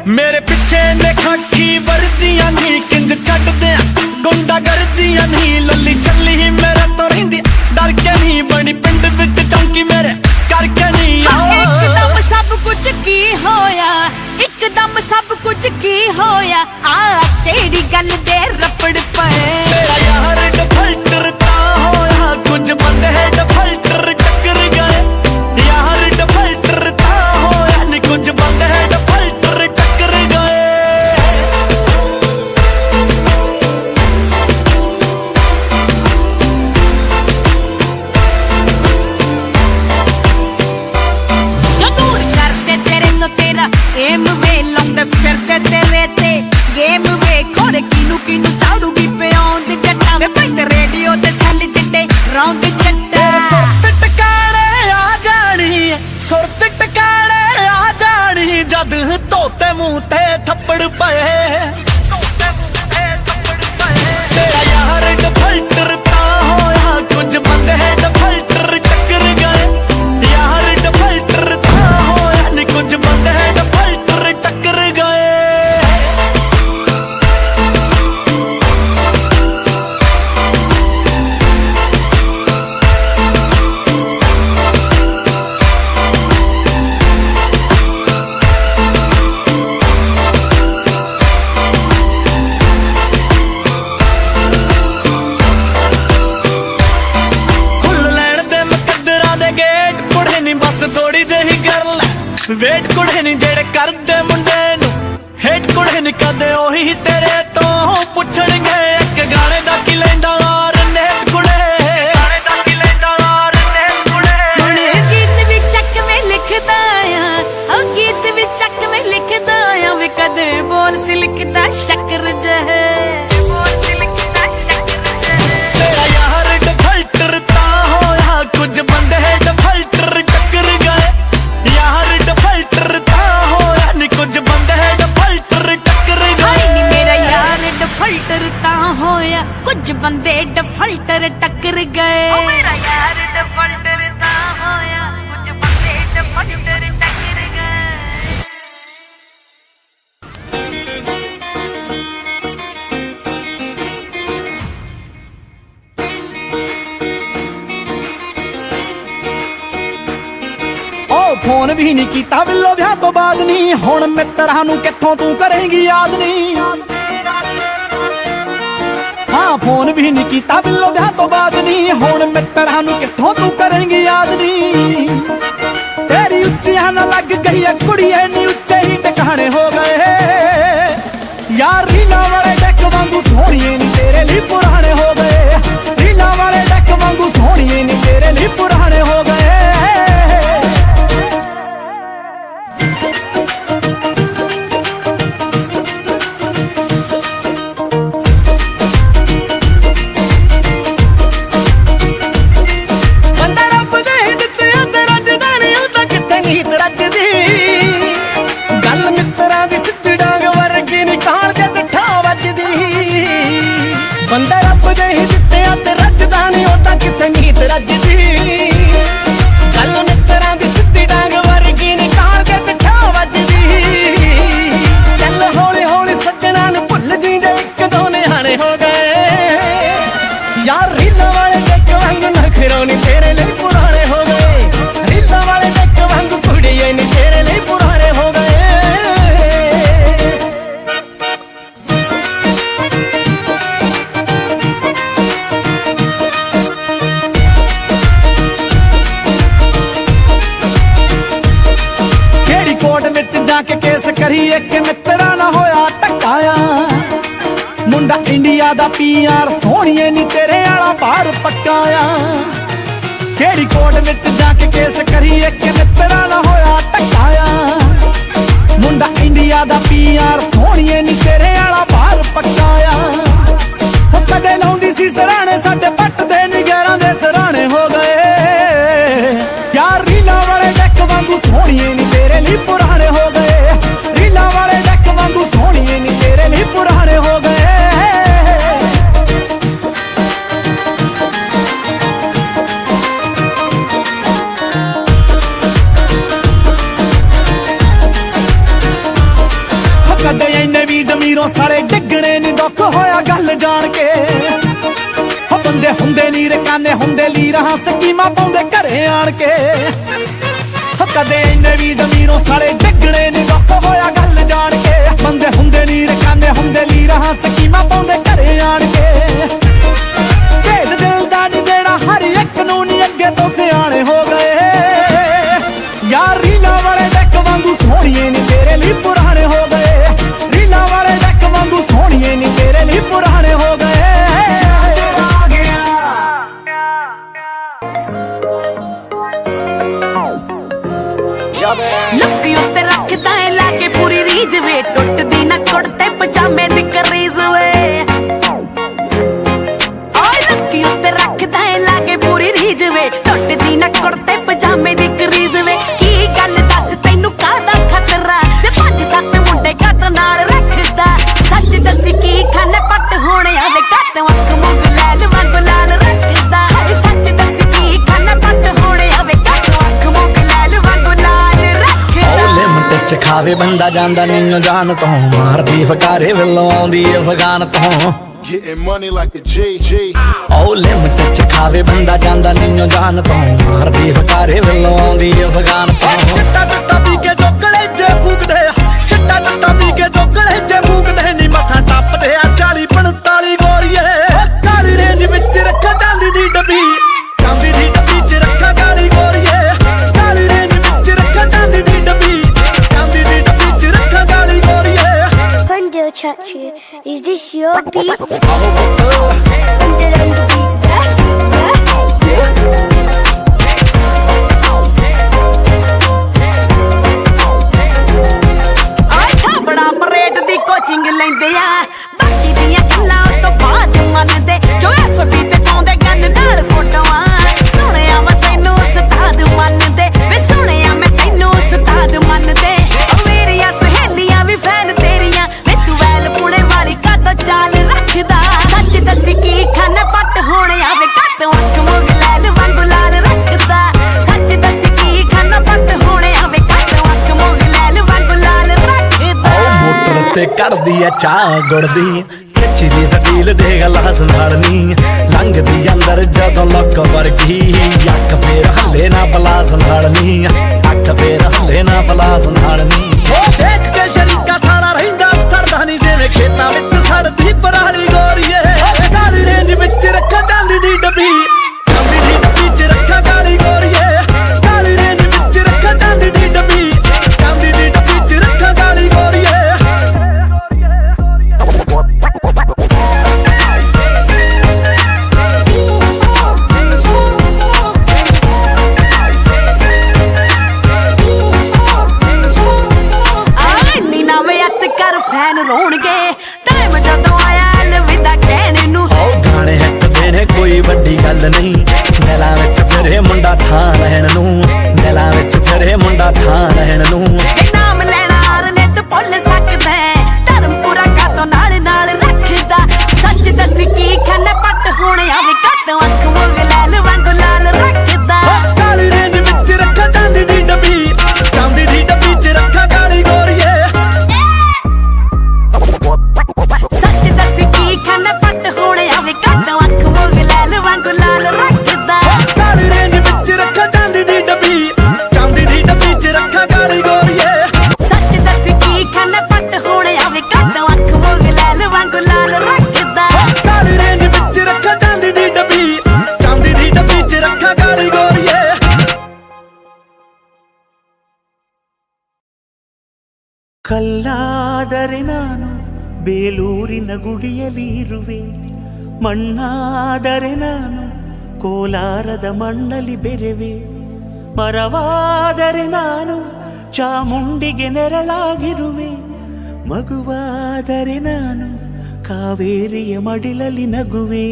ਮੇਰੇ ਪਿੱਛੇ ਨੇ ਖਾਕੀ ਵਰਦੀਆਂ ਨੀ, ਕਿੰਜ ਛੱਡਦੇ ਗੁੰਡਾ ਕਰਦੀਆਂ ਨੀ। ਲੱਲੀ ਚੱਲੀ ਮੇਰੇ ਤੋਂ ਰਹਿੰਦੀ, ਡਰ ਕੇ ਨਹੀਂ ਬਣੀ ਪਿੰਡ ਵਿੱਚ ਚੌਂਕੀ ਮੇਰੇ ਕਰਕੇ ਨਹੀਂ। ਇੱਕਦਮ ਸਭ ਕੁਝ ਕੀ ਹੋਇਆ ਆ ਤੇਰੀ ਗੱਲ ਦੇ ਰੱਪੜ ਪਏ ਤੇਰਾ ਯਾਰ ਡਿਫਾਲਟਰ ਤਾਂ ਹੋਇਆ ਕੁਝ ਬੰਦੇ ਡਿਫਾਲਟਰ ਟੱਕਰ ਗਏ ਯਾਰ ਡਿਫਾਲਟਰ ਤਾਂ ਹੋਇਆ ਨੀ ਕੁਝ ਬੰਦੇ ਡਿਫਾਲਟਰ ਟੱਕਰ ਗਏ ਜੋ ਦੂਰ ਕਰਦੇ ਤੇਰੇ ਤੋਂ ਤੇਰਾ ਏਮ ਵੇ ਲਾਉਂਦੇ ਫਿਰਦੇ ਤੇਰੇ ਤੇ ਗੇਮ ਵੇ ਖੋਰੇ ਕਿਨੂੰ ਚਾੜੂਗੀ ਪਿਆਉਂਦ ਜੱਟਾ ਵੇ ਭਾਈ ਤੇ ਰੇਡੀਓ ਤੇ ਸੈੱਲ ਚਿੱਟੇ ਰੌਂਦ ਤੇਰੇ ਜੱਟਾ ਸੁਰਤ ਟਿਕਾਣੇ ਆ ਜਾਣੀ ਸੁਰਤ ਟਿਕਾਣੇ ਆ ਜਾਣੀ ਜਦ ਧੋਤੇ ਮੂੰਹ ਤੇ ਥੱਪੜ ਪਏ ਤੇਰਾ ਯਾਰ ਡਿਫਾਲਟਰ ਤਾਂ ਹੋਇਆ ਕੁਝ ਬੰਦੇ ਡਿਫਾਲਟਰ ਟੱਕਰ ਗਏ ਯਾਰ ਡਿਫਾਲਟਰ ਤਾਂ ਹੋਇਆ ਨੀ ਕੁਝ ਬੰਦੇ ਡਿਫਾਲਟਰ ਟੱਕਰ ਗਏ ਖੁੱਲ ਲੈਣ ਦੇ ਮੁਕੱਦਰਾਂ ਦੇ ਗੇਟ ਕੁੜੇ ਨੀ ਬਸ ਥੋੜੀ ਜਿਹੀ ਕਰ ਲੈ ਵੇਟ ਕੁੜੇ ਨੀ ਜਿਹੜੇ ਕਰਦੇ ਮੁੰਡੇ ਨੂੰ ਹੇਟ ਕੁੜੇ ਨੀ ਕਦੇ ਉਹੀ ਤੇਰੇ ਤੋਂ ਪੁੱਛਣਗੇ ਇੱਕ ਗਾਣੇ ਦਾ ਕੀ ਲੈਂਦਾ ਆਰ ਨੇਤ ਕੁੜੇ ਗਾਣੇ ਦਾ ਕੀ ਲੈਂਦਾ ਆਰ ਨੇਤ ਕੁੜੇ ਹੁਣ ਗੀਤ ਵੀ ਚੱਕਵੇਂ ਲਿਖਦਾ ਆ ਉਹ ਗੀਤ ਵੀ ਚੱਕਵੇਂ ਲਿਖਦਾ ਆ ਵੇ ਕਦੇ ਬੋਲ ਸੀ ਲਿਖਦਾ ਸ਼ੱਕਰ ਜਹ ਤੇਰਾ ਯਾਰ ਡਿਫਾਲਟਰ ਤਾਂ ਹੋਇਆ ਕੁਝ ਬੰਦੇ ਡਿਫਾਲਟਰ ਟੱਕਰ ਗਏ ਯਾਰ ਡਿਫਾਲਟਰ ਤਾਂ ਹੋਇਆ ਨੀ ਕੁਝ ਬੰਦੇ ਡਿਫਾਲਟਰ ਟੱਕਰ ਹਾਈ ਨੀ ਗਏ ਮੇਰਾ ਯਾਰ ਡਿਫਾਲਟਰ ਤਾਂ ਹੋਇਆ ਕੁਝ ਬੰਦੇ ਡਿਫਾਲਟਰ ਟੱਕਰ ਗਏ ਓ ਮੇਰਾ ਯਾਰ ਡਿਫਾਲਟਰ ਤਾਂ ਹੋਇਆ ਕੁਝ ਬੰਦੇ ਡਿਫਾਲਟਰ ਟੱਕਰ ਗਏ ਓ ਫੋਨ ਵੀ ਨਹੀਂ ਕੀਤਾ ਬਿੱਲੋ ਵਿਆਹ ਤੋਂ ਬਾਅਦ ਨਹੀਂ ਹੁਣ ਮਿੱਤਰਾਂ ਨੂੰ ਕਿੱਥੋਂ ਤੂੰ ਕਰੇਂਗੀ ਯਾਦ ਨਹੀਂ ਹਾਂ ਫੋਨ ਵੀ ਨਹੀਂ ਕੀਤਾ ਬਿੱਲੋ ਵਿਆਹ ਤੋਂ ਬਾਅਦ ਨਹੀਂ ਹੁਣ ਮਿੱਤਰਾਂ ਨੂੰ ਕਿੱਥੋਂ ਤੂੰ ਕਰੇਂਗੀ ਯਾਦ ਨਹੀਂ ਤੇਰੀ ਉੱਚੀਆਂ ਨਾ ਲੱਗ ਗਈ ਐ ਕੁੜੀਏ ਨੀ ਉੱਚੇ ਹੀ ਟਿਕਾਣੇ ਹੋ ਗਏ ਯਾਰ ਰੀਲਾਂ ਵਾਲੇ ਡੈਕ ਵਾਂਗੂ ਸੋਹਣੀਏ ਨੀ ਤੇਰੇ ਲਈ ਪੁਰਾਣੇ ਹੋ ਗਏ ਰੀਲਾਂ ਵਾਲੇ ਡੈਕ ਵਾਂਗੂ ਸੋਹਣੀਏ ਨੀ ਤੇਰੇ ਲਈ ਪੁਰਾਣੇ ਹੋ ਗਏ ਬੰਦਾ ਰੱਬ ਦੇ ਦਿੱਤੇ ਤੇ ਰੱਜਦਾ ਨੀ ਉਹ ਤਾਂ ਕਿੱਥੇ ਨੀਤ ਰੱਜਦੀ ਗੱਲ ਮਿੱਤਰਾਂ ਦੀ ਸਿੱਧੀ ਡਾਂਗ ਵਰਗੀ ਨੀ ਕਾਲ ਦੇ ਤੇ ਠਾ ਵੱਜਦੀ ਬੰਦਾ ਰੱਬ ਦੇ ਦਿੱਤੇ ਤੇ ਰੱਜਦਾ ਨੀ ਉਹ ਤਾਂ ਕਿੱਥੇ ਨੀਤ ਰੱਜਦੀ ਗੱਲ ਮਿੱਤਰਾਂ ਦੀ ਸਿੱਧੀ ਡਾਂਗ ਵਰਗੀ ਨੀ ਕਾਲ ਦੇ ਤੇ ਠਾ ਵੱਜਦੀ ਚੱਲ ਹੌਲੀ ਹੌਲੀ ਸੱਜਣਾ ਨੂੰ ਭੁੱਲ ਜੀ ਜੇ ਇੱਕ ਦੋ ਨਿਆਣੇ ਹੋ ਗਏ ਯਾਰ ਰੀਲਾਂ ਵਾਲੇ ਡੱਕ ਵਾਂਗੂ ਨਖਰੋਂ ਨੀ ਤੇਰੇ ਲਈ ਪੁਰਾਣੇ ਹੋ ਗਏ ਰੀਲਾਂ ਵਾਲੇ ਡੱਕ ਵਾਂਗੂ ਕੁੜੀਏ ਨੀ ਤੇਰੇ ਲਈ ਪੁਰਾਣੇ ਹੋ ਗਏ ਕਿਹੜੀ ਕੋਰਟ ਵਿੱਚ ਜਾ ਕੇ ਕੇਸ ਕਰੀ ਇੱਕ ਮਿੱਤਰਾਂ ਨਾ ਹੋਇਆ ਟਕਾਇਆ ਮੁੰਡਾ ਇੰਡੀਆ ਦਾ ਪੀਆਰ ਸੋਹਣੀਏ ਨੀ ਤੇਰੇ ਵਾਲਾ ਬਾਹਰ ਪੱਕਾਇਆ ਕਿਹੜੀ ਕੋਰਟ ਵਿੱਚ ਜਾ ਕੇ ਕੇਸ ਕਰੀ ਇੱਕ ਮਿੱਤਰਾਂ ਨਾ ਹੋਇਆ ਟਕਾਇਆ ਮੁੰਡਾ ਇੰਡੀਆ ਦਾ ਪੀਆਰ ਸੋਹਣੀਏ ਨੀ ਤੇਰੇ ਵਾਲਾ ਬਾਹਰ ਪੱਕਾਇਆ ਉਹ ਕਦੇ ਲਾਉਂਦੀ ਸੀ ਸਰਾਣੇ ਸਾਡੇ ਪੱਟ ਦੇ ਨਿਗਰਾਂ ਦੇ ਸਰਾਣੇ ਹੋ ਗਏ ਯਾਰ ਰੀਲਾਂ ਵਾਲੇ ਡੈਕ ਵਾਂਗੂ ਸੋਹਣੀਏ ਨੀ ਤੇਰੇ ਲਈ ਪੁਰਾਣੇ ਹੋ ਗਏ ਰੀਲਾਂ ਵਾਲੇ ਡੈਕ ਵਾਂਗੂ ਸੋਹਣੀਏ ਨੀ ਤੇਰੇ ਲਈ ਪੁਰਾਣੇ ਹੋ ਗਏ ਕਦੇ ਇੰਨੇ ਵੀ ਜ਼ਮੀਰੋਂ ਸਾਲੇ ਡਿੱਗਣੇ ਨੀ ਦੁੱਖ ਹੋਇਆ ਗੱਲ ਜਾਣ ਕੇ ਹੋ ਬੰਦੇ ਹੁੰਦੇ ਨੀ ਰਕਾਨੇ ਹੁੰਦੇ ਲੀਰਾਂ ਸਕੀਮਾਂ ਪਾਉਂਦੇ ਘਰੇ ਆਣ ਕੇ ਕਦੇ ਇੰਨੇ ਵੀ ਜ਼ਮੀਰੋਂ ਸਾਲੇ ਡਿੱਗਣੇ ਨੀ ਦੁੱਖ ਹੋਇਆ ਗੱਲ ਜਾਣ ਖਾਵੇ ਬੰਦਾ ਜਾਂਦਾ ਨੀਓ ਜਾਨ ਤੋਂ ਮਾਰਦੀ ਫਕਾਰੇ ਵੱਲੋਂ ਆਉਂਦੀ ਅਫਗਾਨ ਤੋਂ Getting money like a JJ. ਓ ਲਿਮਟ ਚ ਖਾਵੇ ਬੰਦਾ ਜਾਂਦਾ ਨੀਓ ਜਾਨ ਤੋਂ ਮਾਰਦੀ ਫਕਾਰੇ ਵੱਲੋਂ ਆਉਂਦੀ ਅਫਗਾਨ ਤੋਂ ਚਿੱਟਾ ਚਿੱਟਾ ਪੀ ਕੇ ਚੋਕਲੇ ਜੇ ਫੂਕਦੇ ਆ ਚਿੱਟਾ ਚਿੱਟਾ ਪੀ ਕੇ ਚੋਕਲੇ ਜੇ ਫੂਕਦੇ ਨੀ ਮਸਾਂ ਟੱਪਦੇ ਆ 40 45 ਗੋਰੀਏ ਕਾਲੀ ਰੇਂਜ ਵਿੱਚ ਰੱਖਾ ਜਾਂਦੀ ਦੀ ਡੱਬੀ ਜਾਂਦੀ ਦੀ ਡੱਬੀ ਚ ਰੱਖਾ ਕਾਲੀ ਗੋਰੀਏ ਕਾਲੀ ਰੇਂਜ ਵਿੱਚ ਰੱਖਾ ਜਾਂਦੀ ਦੀ ਡੱਬੀ ਜਾਂਦੀ ਦੀ ਡੱਬੀ ਚ ਰੱਖਾ ਕਾਲੀ ਗੋਰੀਏ Pandio Chachi, is this your beat? Under the beat, ਆਏ ਤਾਂ ਬੜਾ ਪਰੇਡ ਦੀ ਕੋਚਿੰਗ ਲੈਂਦੇ ਆ ਬਾਕੀ ਦੀਆਂ ਗੱਲਾਂ ਉਹ ਤੋਂ ਬਾਅਦ ਮੰਨਦੇ ਜੋ ਐਫਬੀ ਤੇ ਪਾਉਂਦੇ ਗੰਨ ਨਾਲ ਫੋਟੋਆਂ ਸੁਣਿਆ ਮੈਂ ਤੈਨੂੰ ਉਸਤਾਦ ਮੰਨਦੇ ਵੇ ਸੁਣਿਆ ਮੈਂ ਤੈਨੂੰ ਉਸਤਾਦ ਮੰਨਦੇ ਓ ਮੇਰੀਆਂ ਸਹੇਲੀਆਂ ਵੀ ਫੈਨ ਤੇਰੀਆਂ ਵੇ ਤੂੰ ਵੈਲ ਪੁਣੇ ਵਾਲੀ ਕਾਤੋਂ ਚਾਲ ਰੱਖਦਾ ਸੱਚ ਦੱਸੀ ਕੀ ਖਾਨਾ ਪੱਟ ਹੋਣਿਆ ਵੇ ਕਾਤੋਂ ਅੱਖ ਮੁਗਲੈਲ ਵਾਂਗੂ ਲਾਲ ਰੱਖਦਾ ਸੱਚ ਦੱਸੀ ਕੀ ਖਾਨਾ ਪੱਟ ਹੋਣਿਆ ਵੇ ਕਾਤੋਂ ਅੱਖ ਮੁਗਲੈਲ ਵਾਂਗੂ ਲਾਲ ਰੱਖਦਾ ਮੋਟਰ ਤੇ ਕਰਦੀ ਆ ਚਾਹ ਗੁੜਦੀ ਖਿੱਚਦੀ ਸਟੀਲ ਦੇ ਗਲਾਸ ਨਾਲਨੀ ਲੰਘਦੀ ਅੰਦਰ ਜਦੋਂ ਲੱਕ ਵਰਗੀ ਅੱਖ ਫੇਰ ਹੱਲੇ ਨਾ ਬਲਾਸ ਨਾਲਨੀ ਅੱਖ ਫੇਰ ਹੱਲੇ ਨਾ ਬਲਾਸ ਨਾਲਨੀ ਉਹ ਦੇਖ ਕੇ ਸ਼ਰੀਕਾ ਸਾਰਾ ਰਹਿੰਦਾ ਸਰਦਾ ਨਹੀਂ ਜਿਵੇਂ ਖੇਤਾਂ ਵਿੱਚ ਸੜਦੀ ਪਰਾਲੀ ਗੋਰੀਏ ਕਾਲੀ ਰੇਂਜ ਵਿੱਚ ਰੱਖਾ ਜਾਂਦੀ ਦੀ ਡੱਬੀ ਜਾਂਦੀ ਦੀ ਡੱਬੀ ਚ ਰੱਖਾ ਕਾਲੀ ਗੋਰੀਏ ਕਾਲੀ ਰੇਂਜ ਵਿੱਚ ਰੱਖਾ ਜਾਂਦੀ ਦੀ ਡੱਬੀ ਜਾਂਦੀ ਦੀ ਡੱਬੀ ਚ ਰੱਖਾ ਕਾਲੀ ਗੋਰੀਏ ਨੀ ਨਵੇਂ ਅੱਤ ਕਰ ਫੈਨ ਰੋਣਗੇ ਟਾਈਮ ਜਦੋਂ ਆਇਆ ਅਲਵਿਦਾ ਕਹਿਣ ਨੂੰ ਉਹ ਗਾਣੇ ਹਿੱਟ ਦੇਣੇ ਕੋਈ ਵੱਡੀ ਗੱਲ ਨਹੀਂ ਦਿਲਾਂ ਵਿੱਚ ਫਿਰੇ ਮੁੰਡਾ ਥਾਂ ਲੈਣ ਨੂੰ ਦਿਲਾਂ ਵਿੱਚ ਫਿਰੇ ਮੁੰਡਾ ਥਾਂ ਲੈਣ ਨੂੰ ਇਹ ਨਾਮ ਲੈਣਾ ਆਰਨੇ ਤੂੰ ਭੁੱਲ ਸਕਦਾ ਧਰਮ ਪੂਰਾ ਕਾਤੋਂ ਨਾਲ ਨਾਲ ਰੱਖਦਾ ਸੱਚ ਦੱਸ ਕੀ ਖਾਨਾ ਪੱਟ ਹੋਣਿਆ ਵੇ ਕਾਤੋਂ ਅੱਖ ਮੁਗਲੈਲ ਵਾਂਗੂ ਲਾਲ ਰੱਖਦਾ ਉਹ ਕਾਲੀ ਰੇਂਜ ਵਿੱਚ ਰੱਖਾ ਜਾਂਦੀ ਦੀ ਡੱਬੀ ਜਾਂਦੀ ਦੀ ਡੱਬੀ ਚ ਰੱਖਾ ਕਾਲੀ ਗੋਰੀਏ ਸੱਚ ਦੱਸ ਕੀ ਖਾਨਾ ਪੱਟ ਹੋਣਿਆ ਵੇ ਕਾਤੋਂ ਅੱਖ ਮੁਗਲੈਲ ਵਾਂਗੂ ਲਾਲ ਰੱਖਦਾ ਉਹ ਕਾਲੀ ਰੇਂਜ ਵਿੱਚ ਰੱਖਾ ਜਾਂਦੀ ਦੀ ਡੱਬੀ ਜਾਂਦੀ ਦੀ ਡੱਬੀ ਚ ਰੱਖਾ ਕਾਲੀ ਗੋਰੀਏ ਸੱਚ ਦੱਸ ਕੀ ਖਾਨਾ ਪੱਟ ਹੋਣਿਆ ਵੇ ਕਾਤੋਂ ਅੱਖ ਮੁਗਲੈਲ ਵਾਂਗੂ ਲਾਲ ਰੱਖਦਾ ਉਹ ਕਾਲੀ ਰੇਂਜ ਵਿੱਚ ਰੱਖਾ ਜਾਂਦੀ ਦੀ ਡੱਬੀ ਜਾਂਦੀ ਦੀ ਡੱਬੀ ਚ ਰੱਖਾ ਕਾਲੀ ਗੋਰੀਏ ಕಲ್ಲಾದರೆ ನಾನು ಬೇಲೂರಿನ ಗುಡಿಯಲ್ಲಿ ಇರುವೆ ಮಣ್ಣಾದರೆ ನಾನು ಕೋಲಾರದ ಮಣ್ಣಲ್ಲಿ ಬೆರೆವೆ ಮರವಾದರೆ ನಾನು ಚಾಮುಂಡಿಗೆ ನೆರಳಾಗಿರುವೆ ಮಗುವಾದರೆ ನಾನು ಕಾವೇರಿಯ ಮಡಿಲಲ್ಲಿ ನಗುವೆ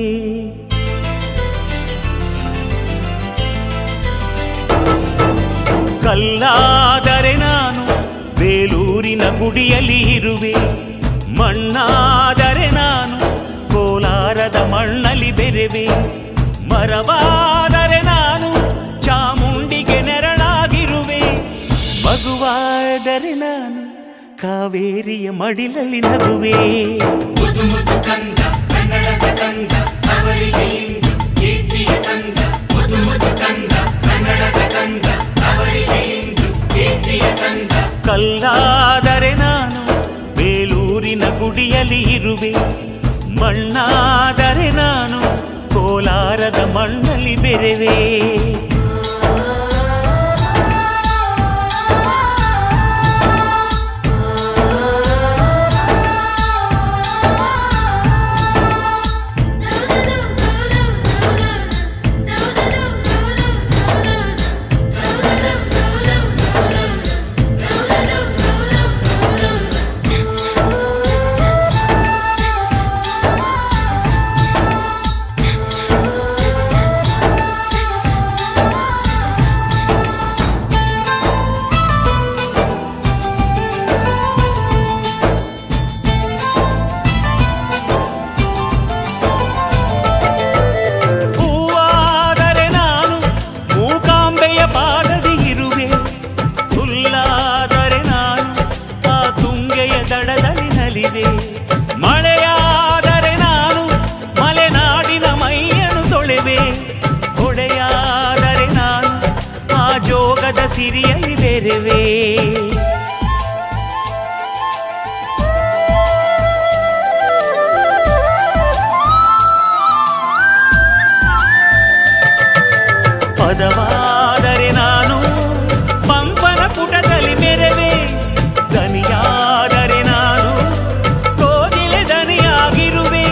ಕಲ್ಲಾದರೆ ನಾನು ಬೇಲೂರಿನ ಗುಡಿಯಲ್ಲಿ ಇರುವೆ ಮಣ್ಣಾದರೆ ನಾನು ಕೋಲಾರದ ಮಣ್ಣಲ್ಲಿ ಬೆರೆವೆ ಮರವಾದರೆ ನಾನು ಚಾಮುಂಡಿಗೆ ನೆರಳಾಗಿರುವೆ ಮಗುವಾದರೆ ನಾನು ಕಾವೇರಿಯ ಮಡಿಲಲ್ಲಿ ನಗುವೆ ಕಲ್ಲಾದರೆ ನಾನು ಬೇಲೂರಿನ ಗುಡಿಯಲ್ಲಿ ಇರುವೆ ಮಣ್ಣಾದರೆ ನಾನು ಕೋಲಾರದ ಮಣ್ಣಲ್ಲಿ ಬೆರೆವೆ ಸಿರಿಯಲಿ ಬೆರೆವೆ ಪದವಾದರೆ ನಾನು ಪಂಪನ ಪುಟದಲ್ಲಿ ಮೆರವೆ ದನಿಯಾದರೆ ನಾನು ಕೋಗಿಲೆ ದನಿಯಾಗಿರುವೆ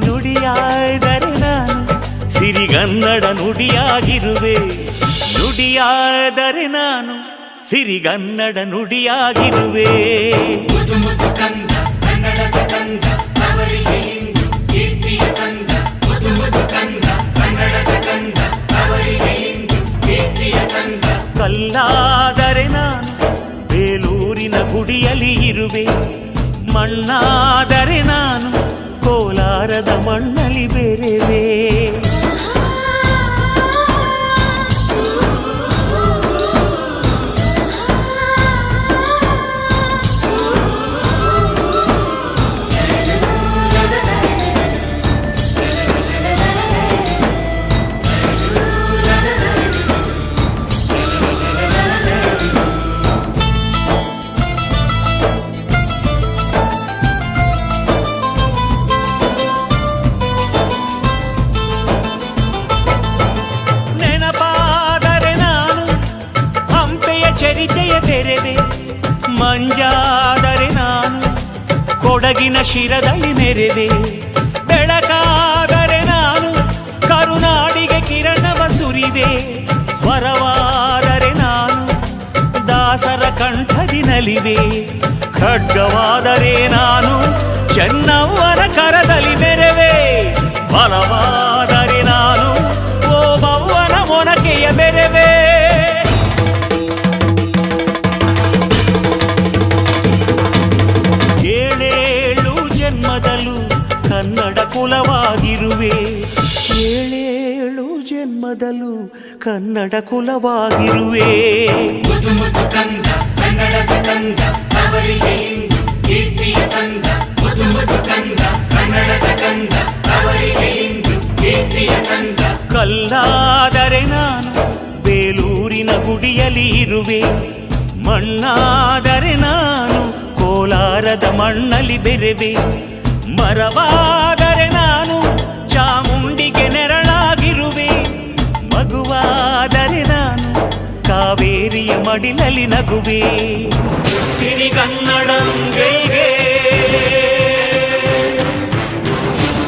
ನುಡಿಯಾದರೆ ನಾನು ಸಿರಿಗನ್ನಡ ನುಡಿಯಾಗಿರುವೆ ನುಡಿಯಾದರೆ ನಾನು ಸಿರಿಗನ್ನಡ ನುಡಿಯಾಗಿರುವೆ ಕಲ್ಲಾದರೆ ನಾನು ಬೇಲೂರಿನ ಗುಡಿಯಲ್ಲಿ ಇರುವೆ ಮಣ್ಣಾದರೆ ನಾನು ಕೋಲಾರದ ಮಣ್ಣಲ್ಲಿ ಬೆರೆವೆ ಚರಿತೆಯ ಬೆರೆವೆ ಮಂಜಾದರೆ ನಾನು ಕೊಡಗಿನ ಶಿರದಲ್ಲಿ ಮೆರೆವೆ ಬೆಳಕಾದರೆ ನಾನು ಕರುನಾಡಿಗೆ ಕಿರಣವ ಸುರಿವೆ ಸ್ವರವಾದರೆ ನಾನು ದಾಸರ ಕಂಠದಿ ನಲಿವೆ ಖಡ್ಗವಾದರೆ ನಾನು ಚೆನ್ನವ್ವನ ಕರದಲ್ಲಿ ಮೆರೆವೆ ಬಲವಾದರೆ ನಾನು ಓಬವ್ವನ ಮೊನಕೆಯ ಬೆರೆವೆ ಕನ್ನಡ ಕುಲವಾಗಿರುವೆ ಏಳೇಳು ಜನ್ಮದಲ್ಲೂ ಕನ್ನಡ ಕುಲವಾಗಿರುವೆ ಕಲ್ಲಾದರೆ ನಾನು ಬೇಲೂರಿನ ಗುಡಿಯಲ್ಲಿ ಇರುವೆ ಮಣ್ಣಾದರೆ ನಾನು ಕೋಲಾರದ ಮಣ್ಣಲ್ಲಿ ಬೆರೆವೆ ಮರವಾದರೆ ನಾನು ಚಾಮುಂಡಿಗೆ ನೆರಳಾಗಿರುವೆ ಮಗುವಾದರೆ ನಾನು ಕಾವೇರಿಯ ಮಡಿಲಲ್ಲಿ ನಗುವೆ ಸಿರಿಗನ್ನಡಂ ಗೆಲ್ಗೆ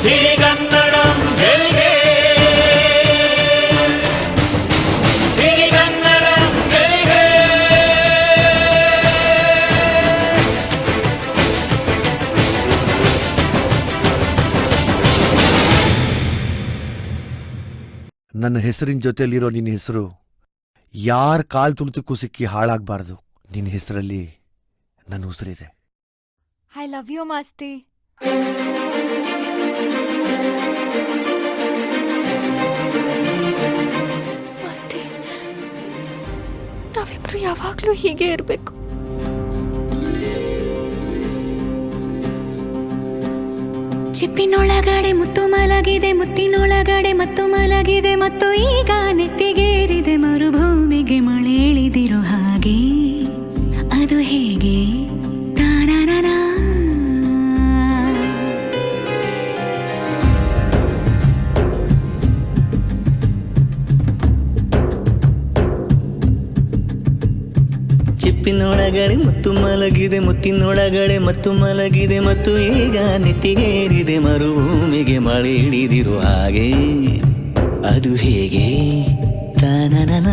ಸಿರಿಗನ್ನಡಂ ಗೆಲ್ಗೆ ಸಿರಿಗನ್ನಡಂ ಗೆಲ್ಗೆ ನನ್ನ ಹೆಸರಿನ ಜೊತೆಯಲ್ಲಿರೋ ನಿನ್ನ ಹೆಸರು ಯಾರ ಕಾಲ್ ತುಳಿತಕ್ಕೂ ಸಿಕ್ಕಿ ಹಾಳಾಗಬಾರ್ದು. ನಿನ್ನ ಹೆಸರಲ್ಲಿ ನನ್ನ ಉಸಿರಿದೆ. I love you Masti. Masti, ನಾವಿಬ್ರು ಯಾವಾಗ್ಲೂ ಹೀಗೆ ಇರಬೇಕು. ಚಿಪ್ಪಿನೊಳಗಡೆ ಮುತ್ತು ಮಲಗಿದೆ, ಮುತ್ತಿನೊಳಗಡೆ ಮತ್ತು ಮಲಗಿದೆ, ಮತ್ತು ಈಗ ನೆತ್ತಿಗೇರಿದೆ ಮರುಭೂಮಿಗೆ ಮಳೆ ಇಳಿದಿರೋ ಹಾಗೆ. ಅದು ಹೇಗೆ ತಾನಾನ ಚಿಪ್ಪಿನೊಳಗಡೆ ಮುತ್ತು ಮಲಗಿದೆ, ಮುತ್ತಿನೊಳಗಡೆ ಮತ್ತು ಮಲಗಿದೆ, ಮತ್ತು ಈಗ ನೆತ್ತಿಗೇರಿದೆ ಮರುಭೂಮಿಗೆ ಮಳೆ ಹಿಡಿದಿರೋ ಹಾಗೆ. ಅದು ಹೇಗೆ ತಾನನ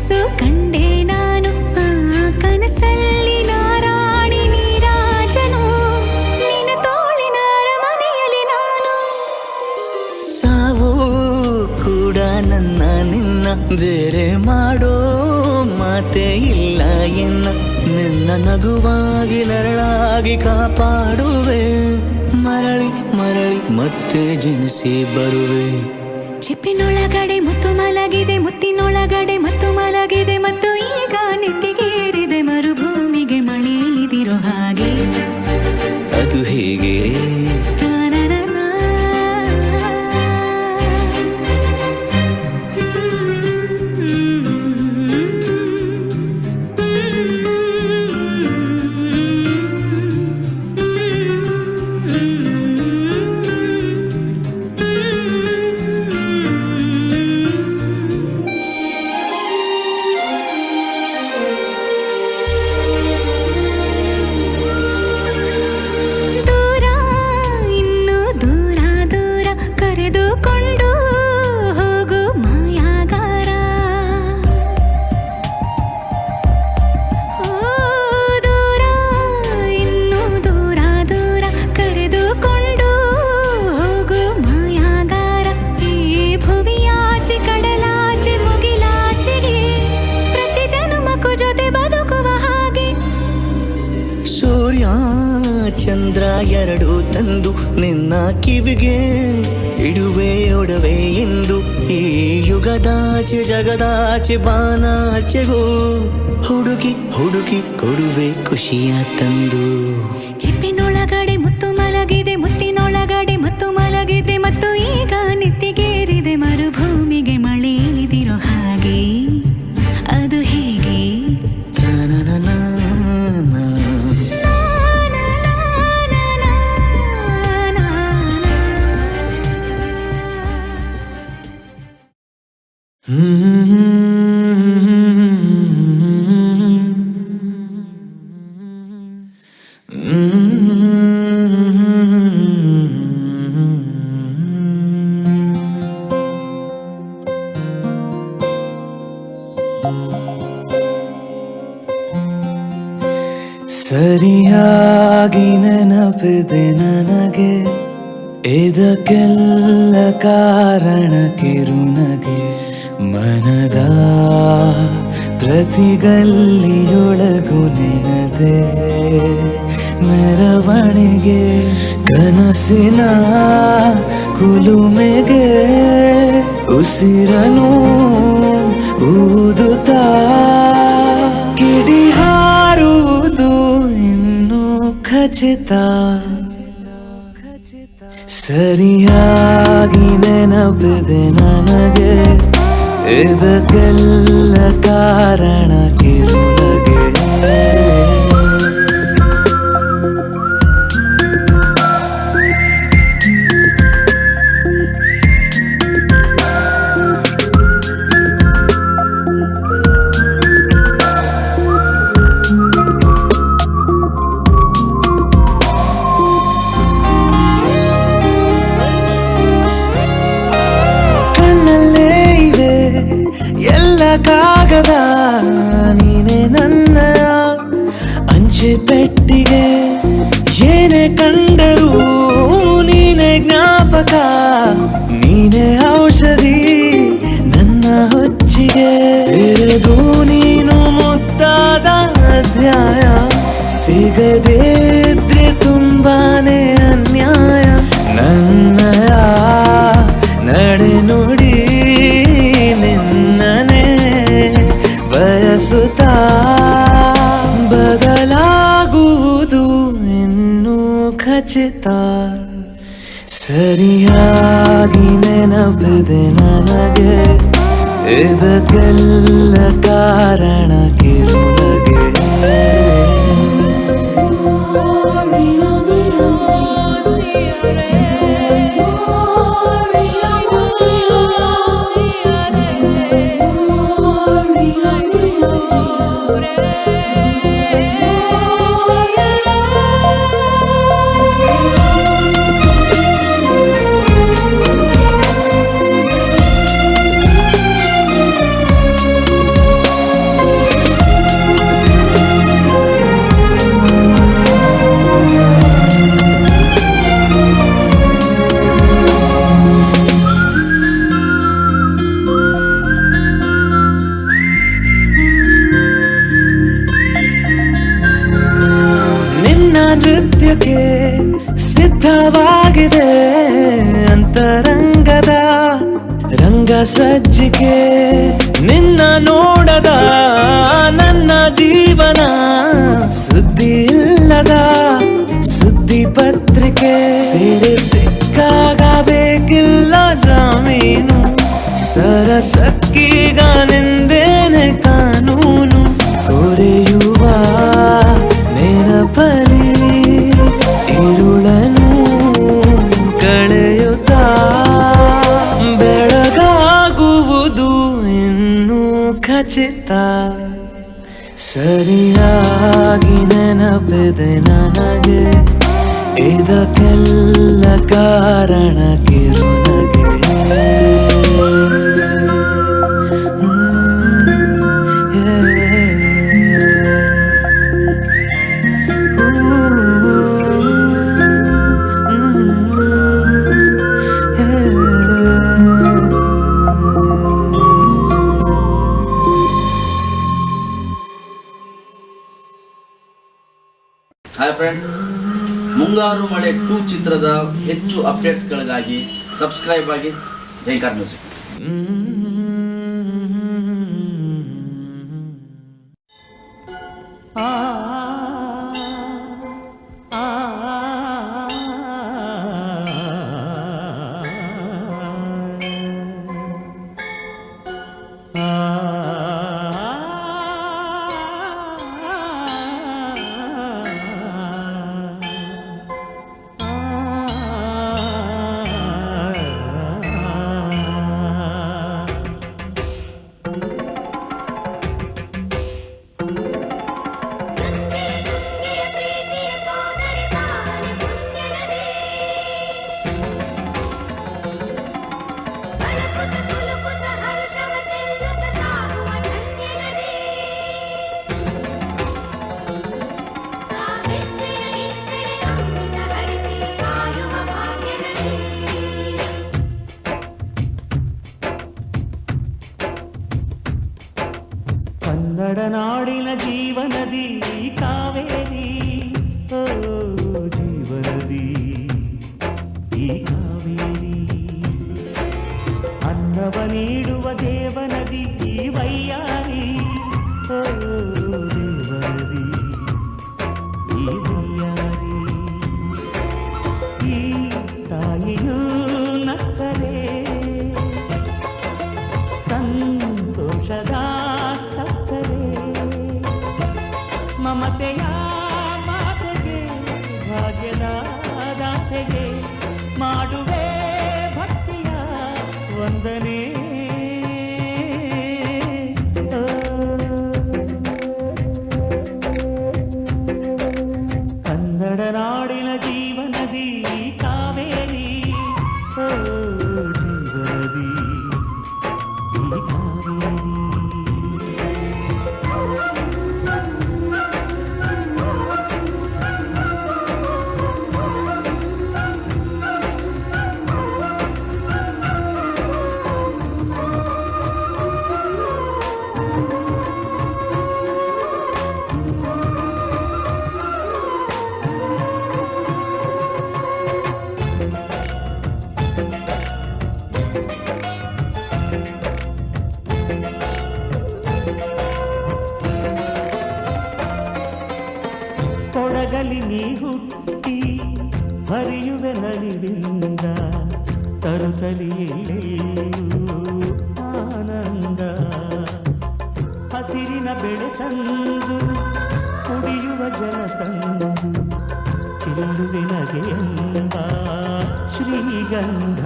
ಕನಸು ಕಂಡೆ ನಾನು, ಆ ಕನಸಲ್ಲಿ ನಾರಾಣಿ ನೀರಾಜನು, ನಿನ್ನ ತೋಳಿನ ಅರಮನೆಯಲ್ಲಿ ನಾನು. ಸಾವು ಕೂಡ ನನ್ನ ನಿನ್ನ ಬೇರೆ ಮಾಡೋ ಮಾತೇ ಇಲ್ಲ ಎನ್ನ, ನಿನ್ನ ನಗುವಾಗಿ ನರಳಾಗಿ ಕಾಪಾಡುವೆ, ಮರಳಿ ಮರಳಿ ಮತ್ತೆ ಜನಿಸಿ ಬರುವೆ. ಚಿಪ್ಪಿನೊಳಗಡೆ ಮುತ್ತು ಮಲಗಿದೆ, ಮುತ್ತಿನೊಳಗಡೆ ಮತ್ತು ಮಲಗಿದೆ, ಮತ್ತು ಈಗ ನೆತ್ತಿಗೇರಿದೆ ಮರುಭೂಮಿಗೆ ಮಳೆ ಇಳಿದಿರೋ ಹಾಗೆ. ಅದು ಹೇಗೆ ಚಂದ್ರ ಎರಡು ತಂದು ನಿನ್ನ ಕಿವಿಗೆ ಇಡುವೆ ಒಡವೆ ಎಂದು, ಈ ಯುಗದಾಚೆ ಜಗದಾಚೆ ಬಾನಾಚೆಗೂ ಹುಡುಕಿ ಹುಡುಕಿ ಕೊಡುವೆ ಖುಷಿಯ ತಂದು. ಚಿಪ್ಪಿನೊಳಗಡೆ ಮುತ್ತು ಮಲಗಿದೆ, ಮುತ್ತಿನೊಳಗಡೆ ಮತ್ತು ಮಲಗಿದೆ, ಮತ್ತು ಈಗ ನೆತ್ತಿಗೇರಿದೆ ಮರುಭೂಮಿಗೆ ಮಳೆ ಇಳಿದಿರೋ ಹಾಗೆ. ಅದು ಹೇಗೆ ಸರಿಯಾಗಿ ನೆನಪಿದೆ ನನಗೆ, ಇದಕ್ಕೆಲ್ಲ ಕಾರಣ ಕಿರುನಗೆ, ಮನದ ಪ್ರತಿಗಲ್ಲಿಯೊಳಗು ನೆನದೆ ಮೆರವಣಿಗೆ, ಕನಸಿನ ಕುಲುಮೆಗೆ ಉಸಿರನು ಊದುತ್ತಾ ಕಿಡಿ ಹಾರುವುದು ಇನ್ನು ಖಚಿತ. ಸರಿಯಾಗಿ ನೆನಪಿದೆ ನನಗೆ, ಇದಕ್ಕೆಲ್ಲ ಕಾರಣ ಕಿರುನಗೆ. ಕಾಗದ ನೀನೆ ನನ್ನ ಅಂಚೆ ಪೆಟ್ಟಿಗೆ, ಏನೇ ಕಂಡರೂ ನೀನೆ ಜ್ಞಾಪಕ, ನೀನೆ ಔಷಧಿ ನನ್ನ ಹೊಚ್ಚಿಗೆ. ತೆರೆದು ನೀನು ಮುದ್ದಾದ ಅಧ್ಯಾಯ, ಸಿಗದೇ ಇದ್ರೆ ತುಂಬಾನೇ ಅನ್ಯಾಯ. ನನ್ನಯ ನಡೆ ನುಡಿ ನಿನ್ನನೆ ಬಯಸುತ್ತಾ, ಬದಲಾಗುವುದು ಇನ್ನೂ ಖಚಿತ. ಸರಿಯಾಗಿ ನೆನಪಿದೆ ನನಗೆ, ಇದಕ್ಕೆಲ್ಲ ಕಾರಣ ಕಿರುನಗೆ. ಮಿಡಿಯೋಕೆ ಸಿದ್ಧವಾಗಿದೆ ಅಂತರಂಗದ ರಂಗ ಸಜ್ಜಿಕೆ ನಿನ್ನ ನೋಡದ ನನ್ನ ಜೀವನ ಸುದ್ದಿ ಇಲ್ಲದ ಸುದ್ದಿ ಪತ್ರಿಕೆ ಸೇರೆ ಸಿಕ್ಕಾಗ ಬೇಕಿಲ್ಲ ಜಾಮೀನು ಸರಸಕ್ಕೀಗ ನಿಂದೇನೆ ಕಾನೂನು ಕೊರೆಯುವ ನೆನಪಲಿ ಇರುಳನು ಕಳೆಯುತ್ತಾ ಬೆಳಗಾಗುವುದು ಇನ್ನೂ ಖಚಿತ ಸರಿಯಾಗಿ ನೆನಪಿದೆ ನನಗೆ ಇದಕ್ಕೆಲ್ಲ ಕಾರಣ ಕಿರುನಗೆ ಹಾಯ್ ಫ್ರೆಂಡ್ಸ್, ಮುಂಗಾರು ಮಳೆ 2 ಚಿತ್ರದ ಹೆಚ್ಚು ಅಪ್ಡೇಟ್ಸ್ಗಳಿಗಾಗಿ ಸಬ್ಸ್ಕ್ರೈಬ್ ಆಗಿ ಜೈಕಾರ್ ಮ್ಯೂಸಿಕ್. ಕನ್ನಡ ನಾಡಿನ ಜೀವನದಿ ಕಾವೇರಿ, ಓ ಜೀವನದಿ ಈ ಕಾವೇರಿ, ಅನ್ನವ ನೀಡುವ ದೇವನದಿ ಈ ವೈಯಾರಿ, ಓ ದೇವನದಿ ಈ ವೈಯಾರಿ, ಈ ತಾಯಿಯೂ ನಕ್ಕರೆ ಸಂತೋಷದ ಮಮತೆಯ ಮಾತೆಗೆ ಭಾಗ್ಯದ ದಾತೆಗೆ ಮಾಡುವೆ ಭಕ್ತಿಯ ವಂದನೆ. ಕನ್ನಡ ನಾಡಿನ ಜೀವನದಿ ಕಾವೇರಿ, ಓ ಜೀವನದಿ ಈ ಕಾವೇರಿ. ಕೊಡಗಲಿ ನೀ ಹುಟ್ಟಿ ಹರಿಯುವೆ ನಲಿವಿಂದ ತರುತ್ತಲಿಯೆಲ್ಲೂ ಆನಂದ. ಹಸಿರಿನ ಬೆಳೆ ತಂದು ಕುಡಿಯುವ ಜಲ ತಂದು ಚಿಲ್ಲುವಿನಗೆ ಎಂಬ ಶ್ರೀಗಂಧ.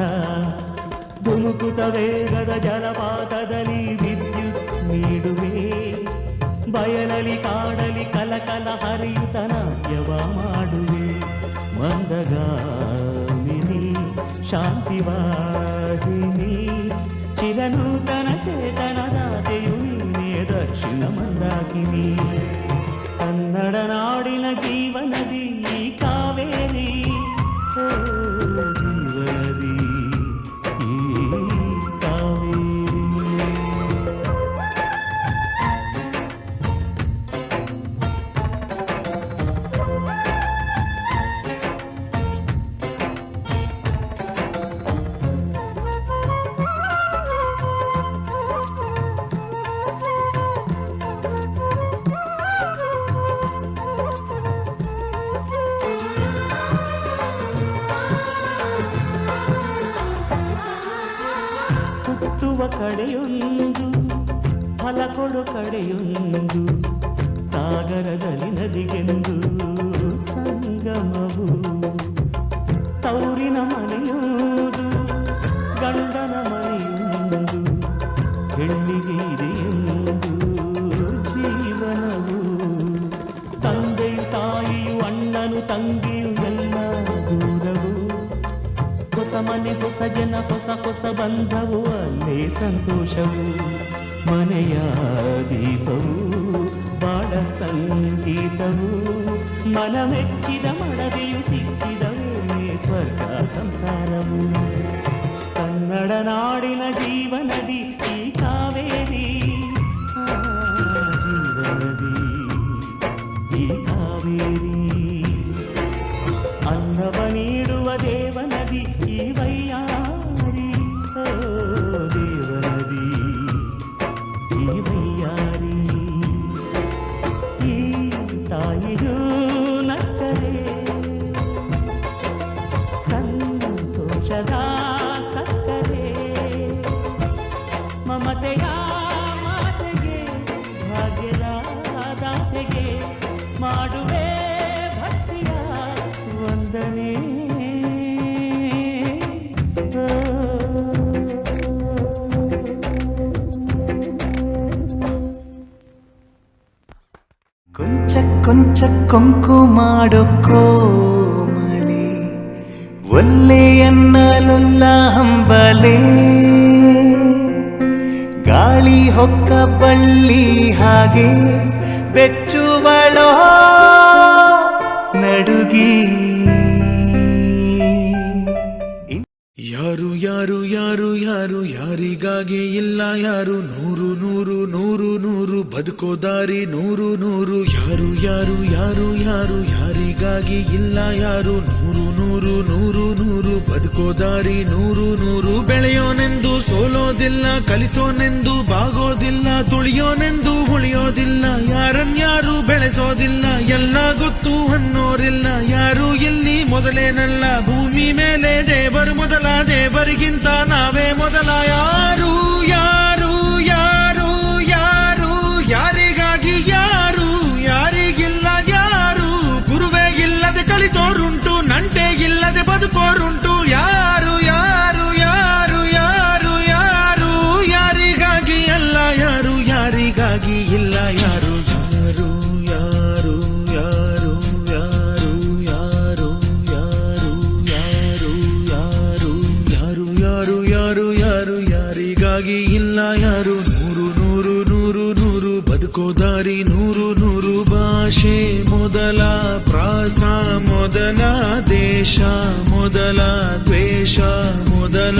ಧುಮುಕುತ ವೇಗದ ಜಲಪಾತದಲ್ಲಿ ವಿದ್ಯುತ್ ನೀಡುವೆ, ಬಯಲಲಿ ಕಾಡಲಿ ಕಲಕಲ ಹರಿಯುತ್ತ ನಾಟ್ಯವ ಮಾಡುವೆ. ಮಂದಗಾಮಿನಿ ಶಾಂತಿವಾಹಿನಿ ಚಿರನೂತನ ಚೇತನದಾತೆಯು ನೀನೇ ದಕ್ಷಿಣ ಮಂದಾಕಿನಿ. ಕನ್ನಡ ನಾಡಿನ ಜೀವನದಿ ಕಾವೇರಿ, ಓ ಜೀವನದಿ ಈ ಕಾವೇರಿ. ಕಡೆಯೊಂದು ಫಲ ಕೊಡು ಕಡೆಯೊಂದು ಸಾಗರದಲ್ಲಿ ನದಿಗೆಂದು ಸಂಗಮವು ತೌರಿನ ಮನೆಯುವುದು ಗಂಡನ ಮನೆಯುವುದು ಹೆಣ್ಣಿಗೆ ಇದೆಯೆಂದು ಜೀವನವು ತಂದೆಯು ತಾಯಿಯು ಅಣ್ಣನು ತಂಗಿಯು ಎಲ್ಲ ದೂರವು ಹೊಸ ಮನೆ ಹೊಸ ಜನ ಹೊಸ ಹೊಸ ಬಂಧವು ಅಲ್ಲೇ ಸಂತೋಷವು ಮನೆಯ ದೀಪವು ಬಾಳ ಸಂಗೀತವು ಮನ ಮೆಚ್ಚಿದ ಮಡದೆಯು ಸಿಕ್ಕಿದವೇ ಸ್ವರ್ಗ ಸಂಸಾರವು ಕನ್ನಡ ನಾಡಿನ ಜೀವನದಿ ಈ ಕಾವೇರಿ ಜೀವನದಿ ಈ ಕಾವೇರಿ ಅನ್ನವ ನೀಡುವ ದೇವನದಿ ಈ ವೈಯಾರಿ ದೇವನದಿ ಈ ವೈಯಾರಿ ಈ ತಾಯಿಯೂ ನಕ್ಕರೆ ಸಂತೋಷದ ಸಕ್ಕರೆ ಮಮತೆಯ ಮಾತೆಗೆ ಭಾಗ್ಯದ ದಾತೆಗೆ ಮಾಡುವೆ ಭಕ್ತಿಯ ವಂದನೆ ಕೊಂಚ ಕೊಂಚ ಕೊಂಕು ಮಾಡೋ ಕೋಮಲೆ ಒಲ್ಲೆಯನ್ನಲುಲ್ಲ ಹಂಬಲೆ ಗಾಳಿ ಹೊಕ್ಕ ಬಳ್ಳಿ ಹಾಗೆ ಬೆಚ್ಚುವಳೋ ನಡುಗಿ ಯಾರು ಯಾರು ಯಾರು ಯಾರು ಯಾರಿಗಾಗಿ ಇಲ್ಲ ಯಾರು ನೂರು ನೂರು ನೂರು ನೂರು ಬದುಕೋ ದಾರಿ ನೂರು ನೂರು ಯಾರು ಯಾರು ಯಾರು ಯಾರು ಯಾರಿಗಾಗಿ ಇಲ್ಲ ಯಾರು ನೂರು ನೂರು ನೂರು ನೂರು ಬದುಕೋ ದಾರಿ ನೂರು ನೂರು ಬೆಳೆಯೋನೆಂದು ಸೋಲೋದಿಲ್ಲ ಕಲಿತೋನೆಂದು ಬಾಗೋದಿಲ್ಲ ತುಳಿಯೋನೆಂದು ಉಳಿಯೋದಿಲ್ಲ ಯಾರನ್ಯಾರು ಬೆಳೆಸೋದಿಲ್ಲ ಎಲ್ಲ ಗೊತ್ತು ಅನ್ನೋರಿಲ್ಲ ಯಾರು ಇಲ್ಲಿ ಮೊದಲೇನಲ್ಲ ಭೂಮಿ ಮೇಲೆ ದೇವರು ಮೊದಲ ದೇವರಿಗಿಂತ ನಾವೇ ಮೊದಲ ಯಾರು ಯಾರು ಯಾರು ಯಾರು ಯಾರಿಗಾಗಿ ಯಾರು ಯಾರಿಗಿಲ್ಲ ಯಾರು ಗುರುವೇ ಇಲ್ಲದೆ ಕಲಿತೋರುಂಟು ನಂಟೆ ಇಲ್ಲದೆ ಬದುಕೋರುಂಟು ಯಾರು ಯಾರು ಯಾರು ಯಾರು ಯಾರು ಯಾರಿಗಾಗಿ ಅಲ್ಲ ಯಾರು ಯಾರಿಗಾಗಿ ಇಲ್ಲ ಯಾರು ಯಾರು ಯಾರು ಯಾರು ಯಾರು ಯಾರು ಯಾರು ಯಾರು ಯಾರು ಯಾರು ಯಾರು ಯಾರು ಯಾರಿಗಾಗಿ ಇಲ್ಲ ಯಾರು ನೂರು ನೂರು ನೂರು ನೂರು ಬದುಕೋ ದಾರಿ ನೂರು ನೂರು ಭಾಷೆ ಮೊದಲ ಪ್ರಾಸ ಮೊದಲ ದೇಶ ಮೊದಲ ದ್ವೇಷ ಮೊದಲ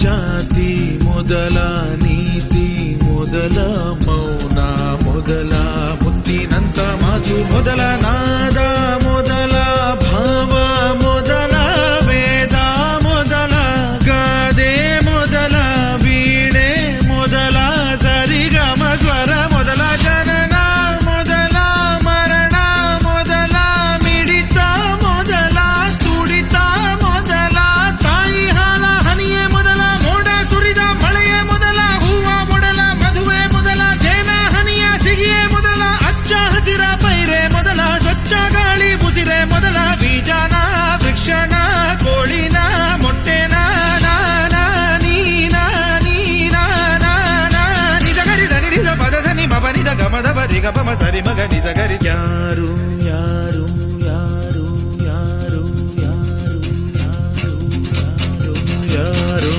ಜಾತಿ ಮೊದಲ ನೀತಿ ಮೊದಲ ಮೌನ ಮೊದಲ ಮುತ್ತಿನಂತ ಮಾತು ಮೊದಲ ನಾದ ಮೊದಲ ಭಾವ ಮೊದಲ ವೇದ ಮೊದಲ ಗಾದೆ ಮೊದಲ ವೀಣೆ ಮೊದಲ ಸರಿಗಮ ಸ್ವರ ಮೊದಲ ಜನನ ಮೊದಲ ಮರಣ ಮೊದಲ ಮಿಡಿತ ಮೊದಲ ತುಡಿತ ಮೊದಲ ತಾಯಿ ಹಾಲ ಹನಿಯೇ ಮೊದಲ ಮೋಡ ಸುರಿದ ಮಳೆಯೇ ಮೊದಲ ಹೂವ ಮೊದಲ ಮದುವೆ ಮೊದಲ ಜೇನ ಹನಿಯ ಸಿಗಿಯೇ ಮೊದಲ ಅಚ್ಚ ಹಸಿರ ಪೈರೆ ಮೊದಲ ಸ್ವಚ್ಛ ಗಾಳಿ ಬುಸಿರೆ ಮೊದಲ ಬೀಜನ ವೃಕ್ಷನ ಕೋಳಿನ ಮೊಟ್ಟೆನ ನಾನ ನೀನ ನೀನ ನಿಜ ಗರಿದ ನಿರಿದ ಪದ ಧನಿ ಮಬನಿದ ಗಮದ ಬರಿಗ ಪಮ ಸರಿ ಮಗ ನಿಜ ಗರಿ ಯಾರು ಯಾರು ಯಾರು ಯಾರು ಯಾರು ಯಾರು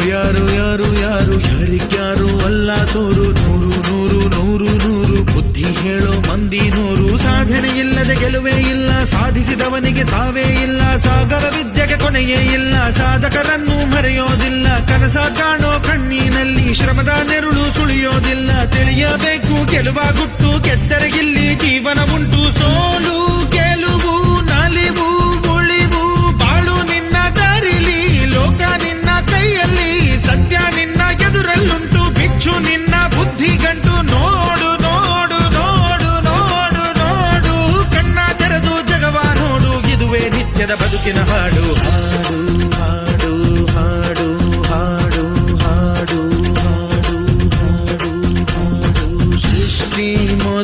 ಯಾರು ಯಾರು ಯಾರು ಯಾರಿಗ್ಯಾರು ಅಲ್ಲ ಸೋರು ನೂರು ನೂರು ನೂರು ನೂರು ಬುದ್ಧಿ ಹೇಳೋ ಮಂದಿ ನೂರು ಸಾಧನೆ ಇಲ್ಲದೆ ಗೆಲುವೇ ಇಲ್ಲ ಸಾಧಿಸಿದವನಿಗೆ ಸಾವೇ ಇಲ್ಲ ಸಾಗರ ವಿದ್ಯೆಗೆ ಕೊನೆಯೇ ಇಲ್ಲ ಸಾಧಕರನ್ನು ಮರೆಯೋದಿಲ್ಲ ಕನಸ ಕಾಣೋ ಕಣ್ಣಿನಲ್ಲಿ ಶ್ರಮದ ನೆರುಳು ಸುಳಿಯೋದಿಲ್ಲ ತಿಳಿಯಬೇಕು ಗೆಲುವ ಗುಟ್ಟು ಗೆದ್ದರೆ ಇಲ್ಲಿ ಜೀವನ ಉಂಟು ಸೋಲು ಗೆಲುವು ನಲಿವು ಉಳಿವು ಬಾಳು ನಿನ್ನ ದಾರಿಲಿ ಲೋಕ ನಿನ್ನ ಕೈಯಲ್ಲಿ ಸತ್ಯ ನಿನ್ನ ಎದುರಲ್ಲುಂಟು ಬಿಚ್ಚು ನಿನ್ನ ಬುದ್ಧಿ ಗಂಟು ನೋಡು ನೋಡು ನೋಡು ನೋಡು ನೋಡು ಕಣ್ಣ ತೆರೆದು ಜಗವ ನೋಡು ಇದುವೇ ನಿತ್ಯದ ಬದುಕಿನ ಹಾಡು ಹಾಡು ಹಾಡು ಹಾಡು ಹಾಡು ಹಾಡು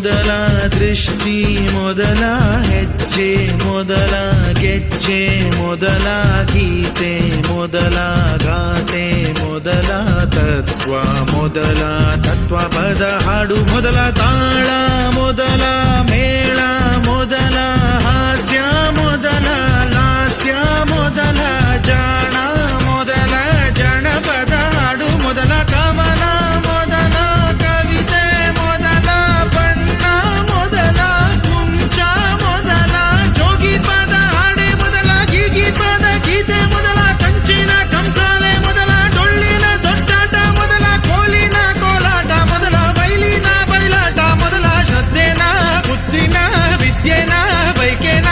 ಮೊದಲ ದೃಷ್ಟಿ ಮೊದಲ ಹೆಜ್ಜೆ ಮೊದಲ ಗೆಜ್ಜೆ ಮೊದಲ ಗೀತೆ ಮೊದಲ ಗಾತೆ ಮೊದಲ ತತ್ವ ಮೊದಲ ತತ್ವ ಪದ ಹಾಡು ಮೊದಲ ತಾಳ ಮೊದಲ ಮೇಳ ಮೊದಲ ಹಾಸ್ಯ ಮೊದಲ ಲಾಸ್ಯ ಮೊದಲ ಜಾಣ ಮೊದಲ ಜನಪದ ಹಾಡು ಮೊದಲ ಕವನ ಮೊದಲ ಕವಿತೆ ಮೊದಲ ಬಣ್ಣ ಮೊದಲ ಕುಂಚ ಮೊದಲ ಜೋಗಿ ಪದ ಹಾಡೆ ಮೊದಲ ಗೀಗಿ ಪದ ಗೀತೆ ಮೊದಲ ಕಂಚಿನ ಕಂಸಾಲೆ ಮೊದಲ ಡೊಳ್ಳಿನ ದೊಡ್ಡಾಟ ಮೊದಲ ಕೋಲಿನ ಕೋಲಾಟ ಮೊದಲ ಬೈಲಿನ ಬಯಲಾಟ ಮೊದಲ ಶ್ರದ್ಧೆನ ಬುದ್ಧಿನ ವಿದ್ಯೆನ ಬೈಕೆನ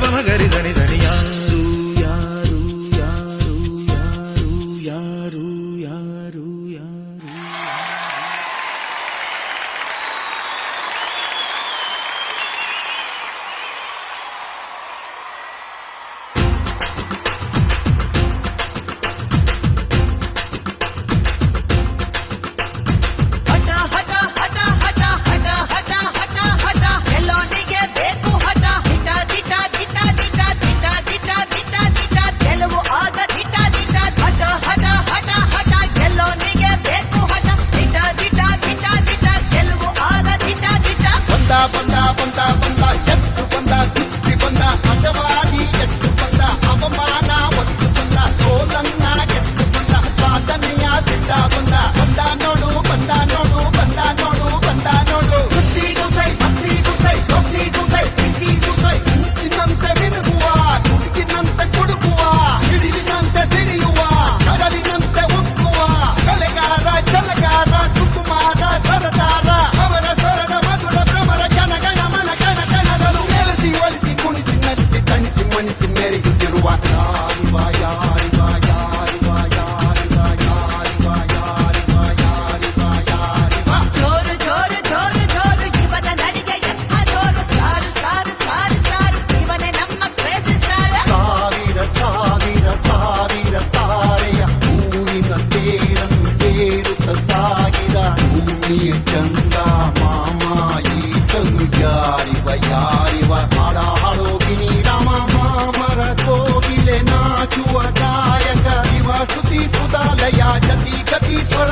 ಮಗರಿ ಧನಿ ಧನಿ ಯಾರು ಯಾರು ಯಾರು ಯಾರು ಯಾರು ಯಾರು ಯಾರು ಹಠ ಹಠ ಹಠ ಹಠ ಹಠ ಹಠ ಹಠ ಹಠ ಎಲ್ಲೋನಿಗೆ ಬೇಕು ಹಠ ದಿಟ ದಿಟ ದಿಟ ದಿಟ ದಿಟ ದಿಟ ದಿಟ ದಿಟ ಗೆಲುವು ಆಗ ದಿಟ ದಿಟ ಹಠ ಹಠ ಹಠ ಹಠ ಎಲ್ಲೋನಿಗೆ ಬೇಕು ಹಠ ದಿಟ ದಿಟ ದಿಟ ದಿಟ ಗೆಲುವು ಆಗ ದಿಟ ದಿಟ ಬಂದ ಬಂದ ಬಂದ ಬಂದ ಎತ್ತು ಬಂದ ಕುಸ್ತಿ ಬಂದ ಅಜವಾದಿ ಎತ್ತು ಬಂದ ಅವಮಾನ ಒತ್ತು ಬಂದ ಸೋಲನ್ನ ಎತ್ತು ಬಂದ ಸಾಧನೆಯ ಸಿದ್ಧ ಬಂದ ಬಂದ ನೋಡು ಬಂದ ನೋಡು ಬಂದ ನೋಡು ಬಂದ ನೋಡು ಕುಸ್ತಿ ಗುಸೈ ಮಸ್ತಿ ಗುಸೈ ಟೊಪ್ಪಿ ಗುಸೈ ಪಿಂಕಿ ಗುಸೈ ಮುಚ್ಚಿನಂತೆ ಮಿನುಗುವ ಹುಡುಗಿನಂತೆ ಕುಡುಕುವ ಹಿಡಿಲಿನಂತೆ ಸಿಡಿಯುವ ಕಡಲಿನಂತೆ ಉಕ್ಕುವ ಕಲೆಗಾರ ಛಲಗಾರ ಸುಕುಮಾರ ಸರದಾರ ಅವರ ಸ್ವರದ ಮಧುರ ಭ್ರಮರ ಜನಗಣ ಮನ ಕಣ ಕಣದಲು ನೆಲೆಸಿ ಒಲಿಸಿ ಕುಣಿಸಿ ನಲಿಸಿ ತಣಿಸಿ ಮಣಿಸಿ ಮೆರೆಯುತ್ತಿರುವ ಯಾರಿವ ಯಾರಿವ ಯಾರಿವ ಯಾರಿವ ಯಾರಿವ ಯಾರಿವ ಯಾರಿವ ಯಾರಿವ ಜೋರು ಜೋರು ಜೋರು ಜೋರು ಇವನ ನಡಿಗೆ ಎಂಥ ಜೋರು ಸ್ಟಾರ್ ಸ್ಟಾರ್ ಸ್ಟಾರ್ ಸ್ಟಾರ್ ಇವನೇ ನಮ್ಮ ಕ್ರೇಜಿ ಸ್ಟಾರ್ ಸಾವಿರ ಸಾವಿರ ಸಾವಿರ ತಾರೆಯ ಹೂವಿನ ತೇರನ್ನು ತೇರುತ್ತ ಸಾಗಿದ ಭೂಮಿಯ ಚಂದ ಮಾಮ ಈತನು ಯಾರಿವ ಯಾರಿವ ಹಾಡ ಹಾಡೋಗಿನಿ ರಾಮ ಮಾಮರ ಕೋಗಿಲೆ ನಾಚುವ ಗಾಯಕ ಇವ ಶ್ರುತಿ ಸುಧಾಲಯ ಜತಿ ಗತಿ ಸ್ವರ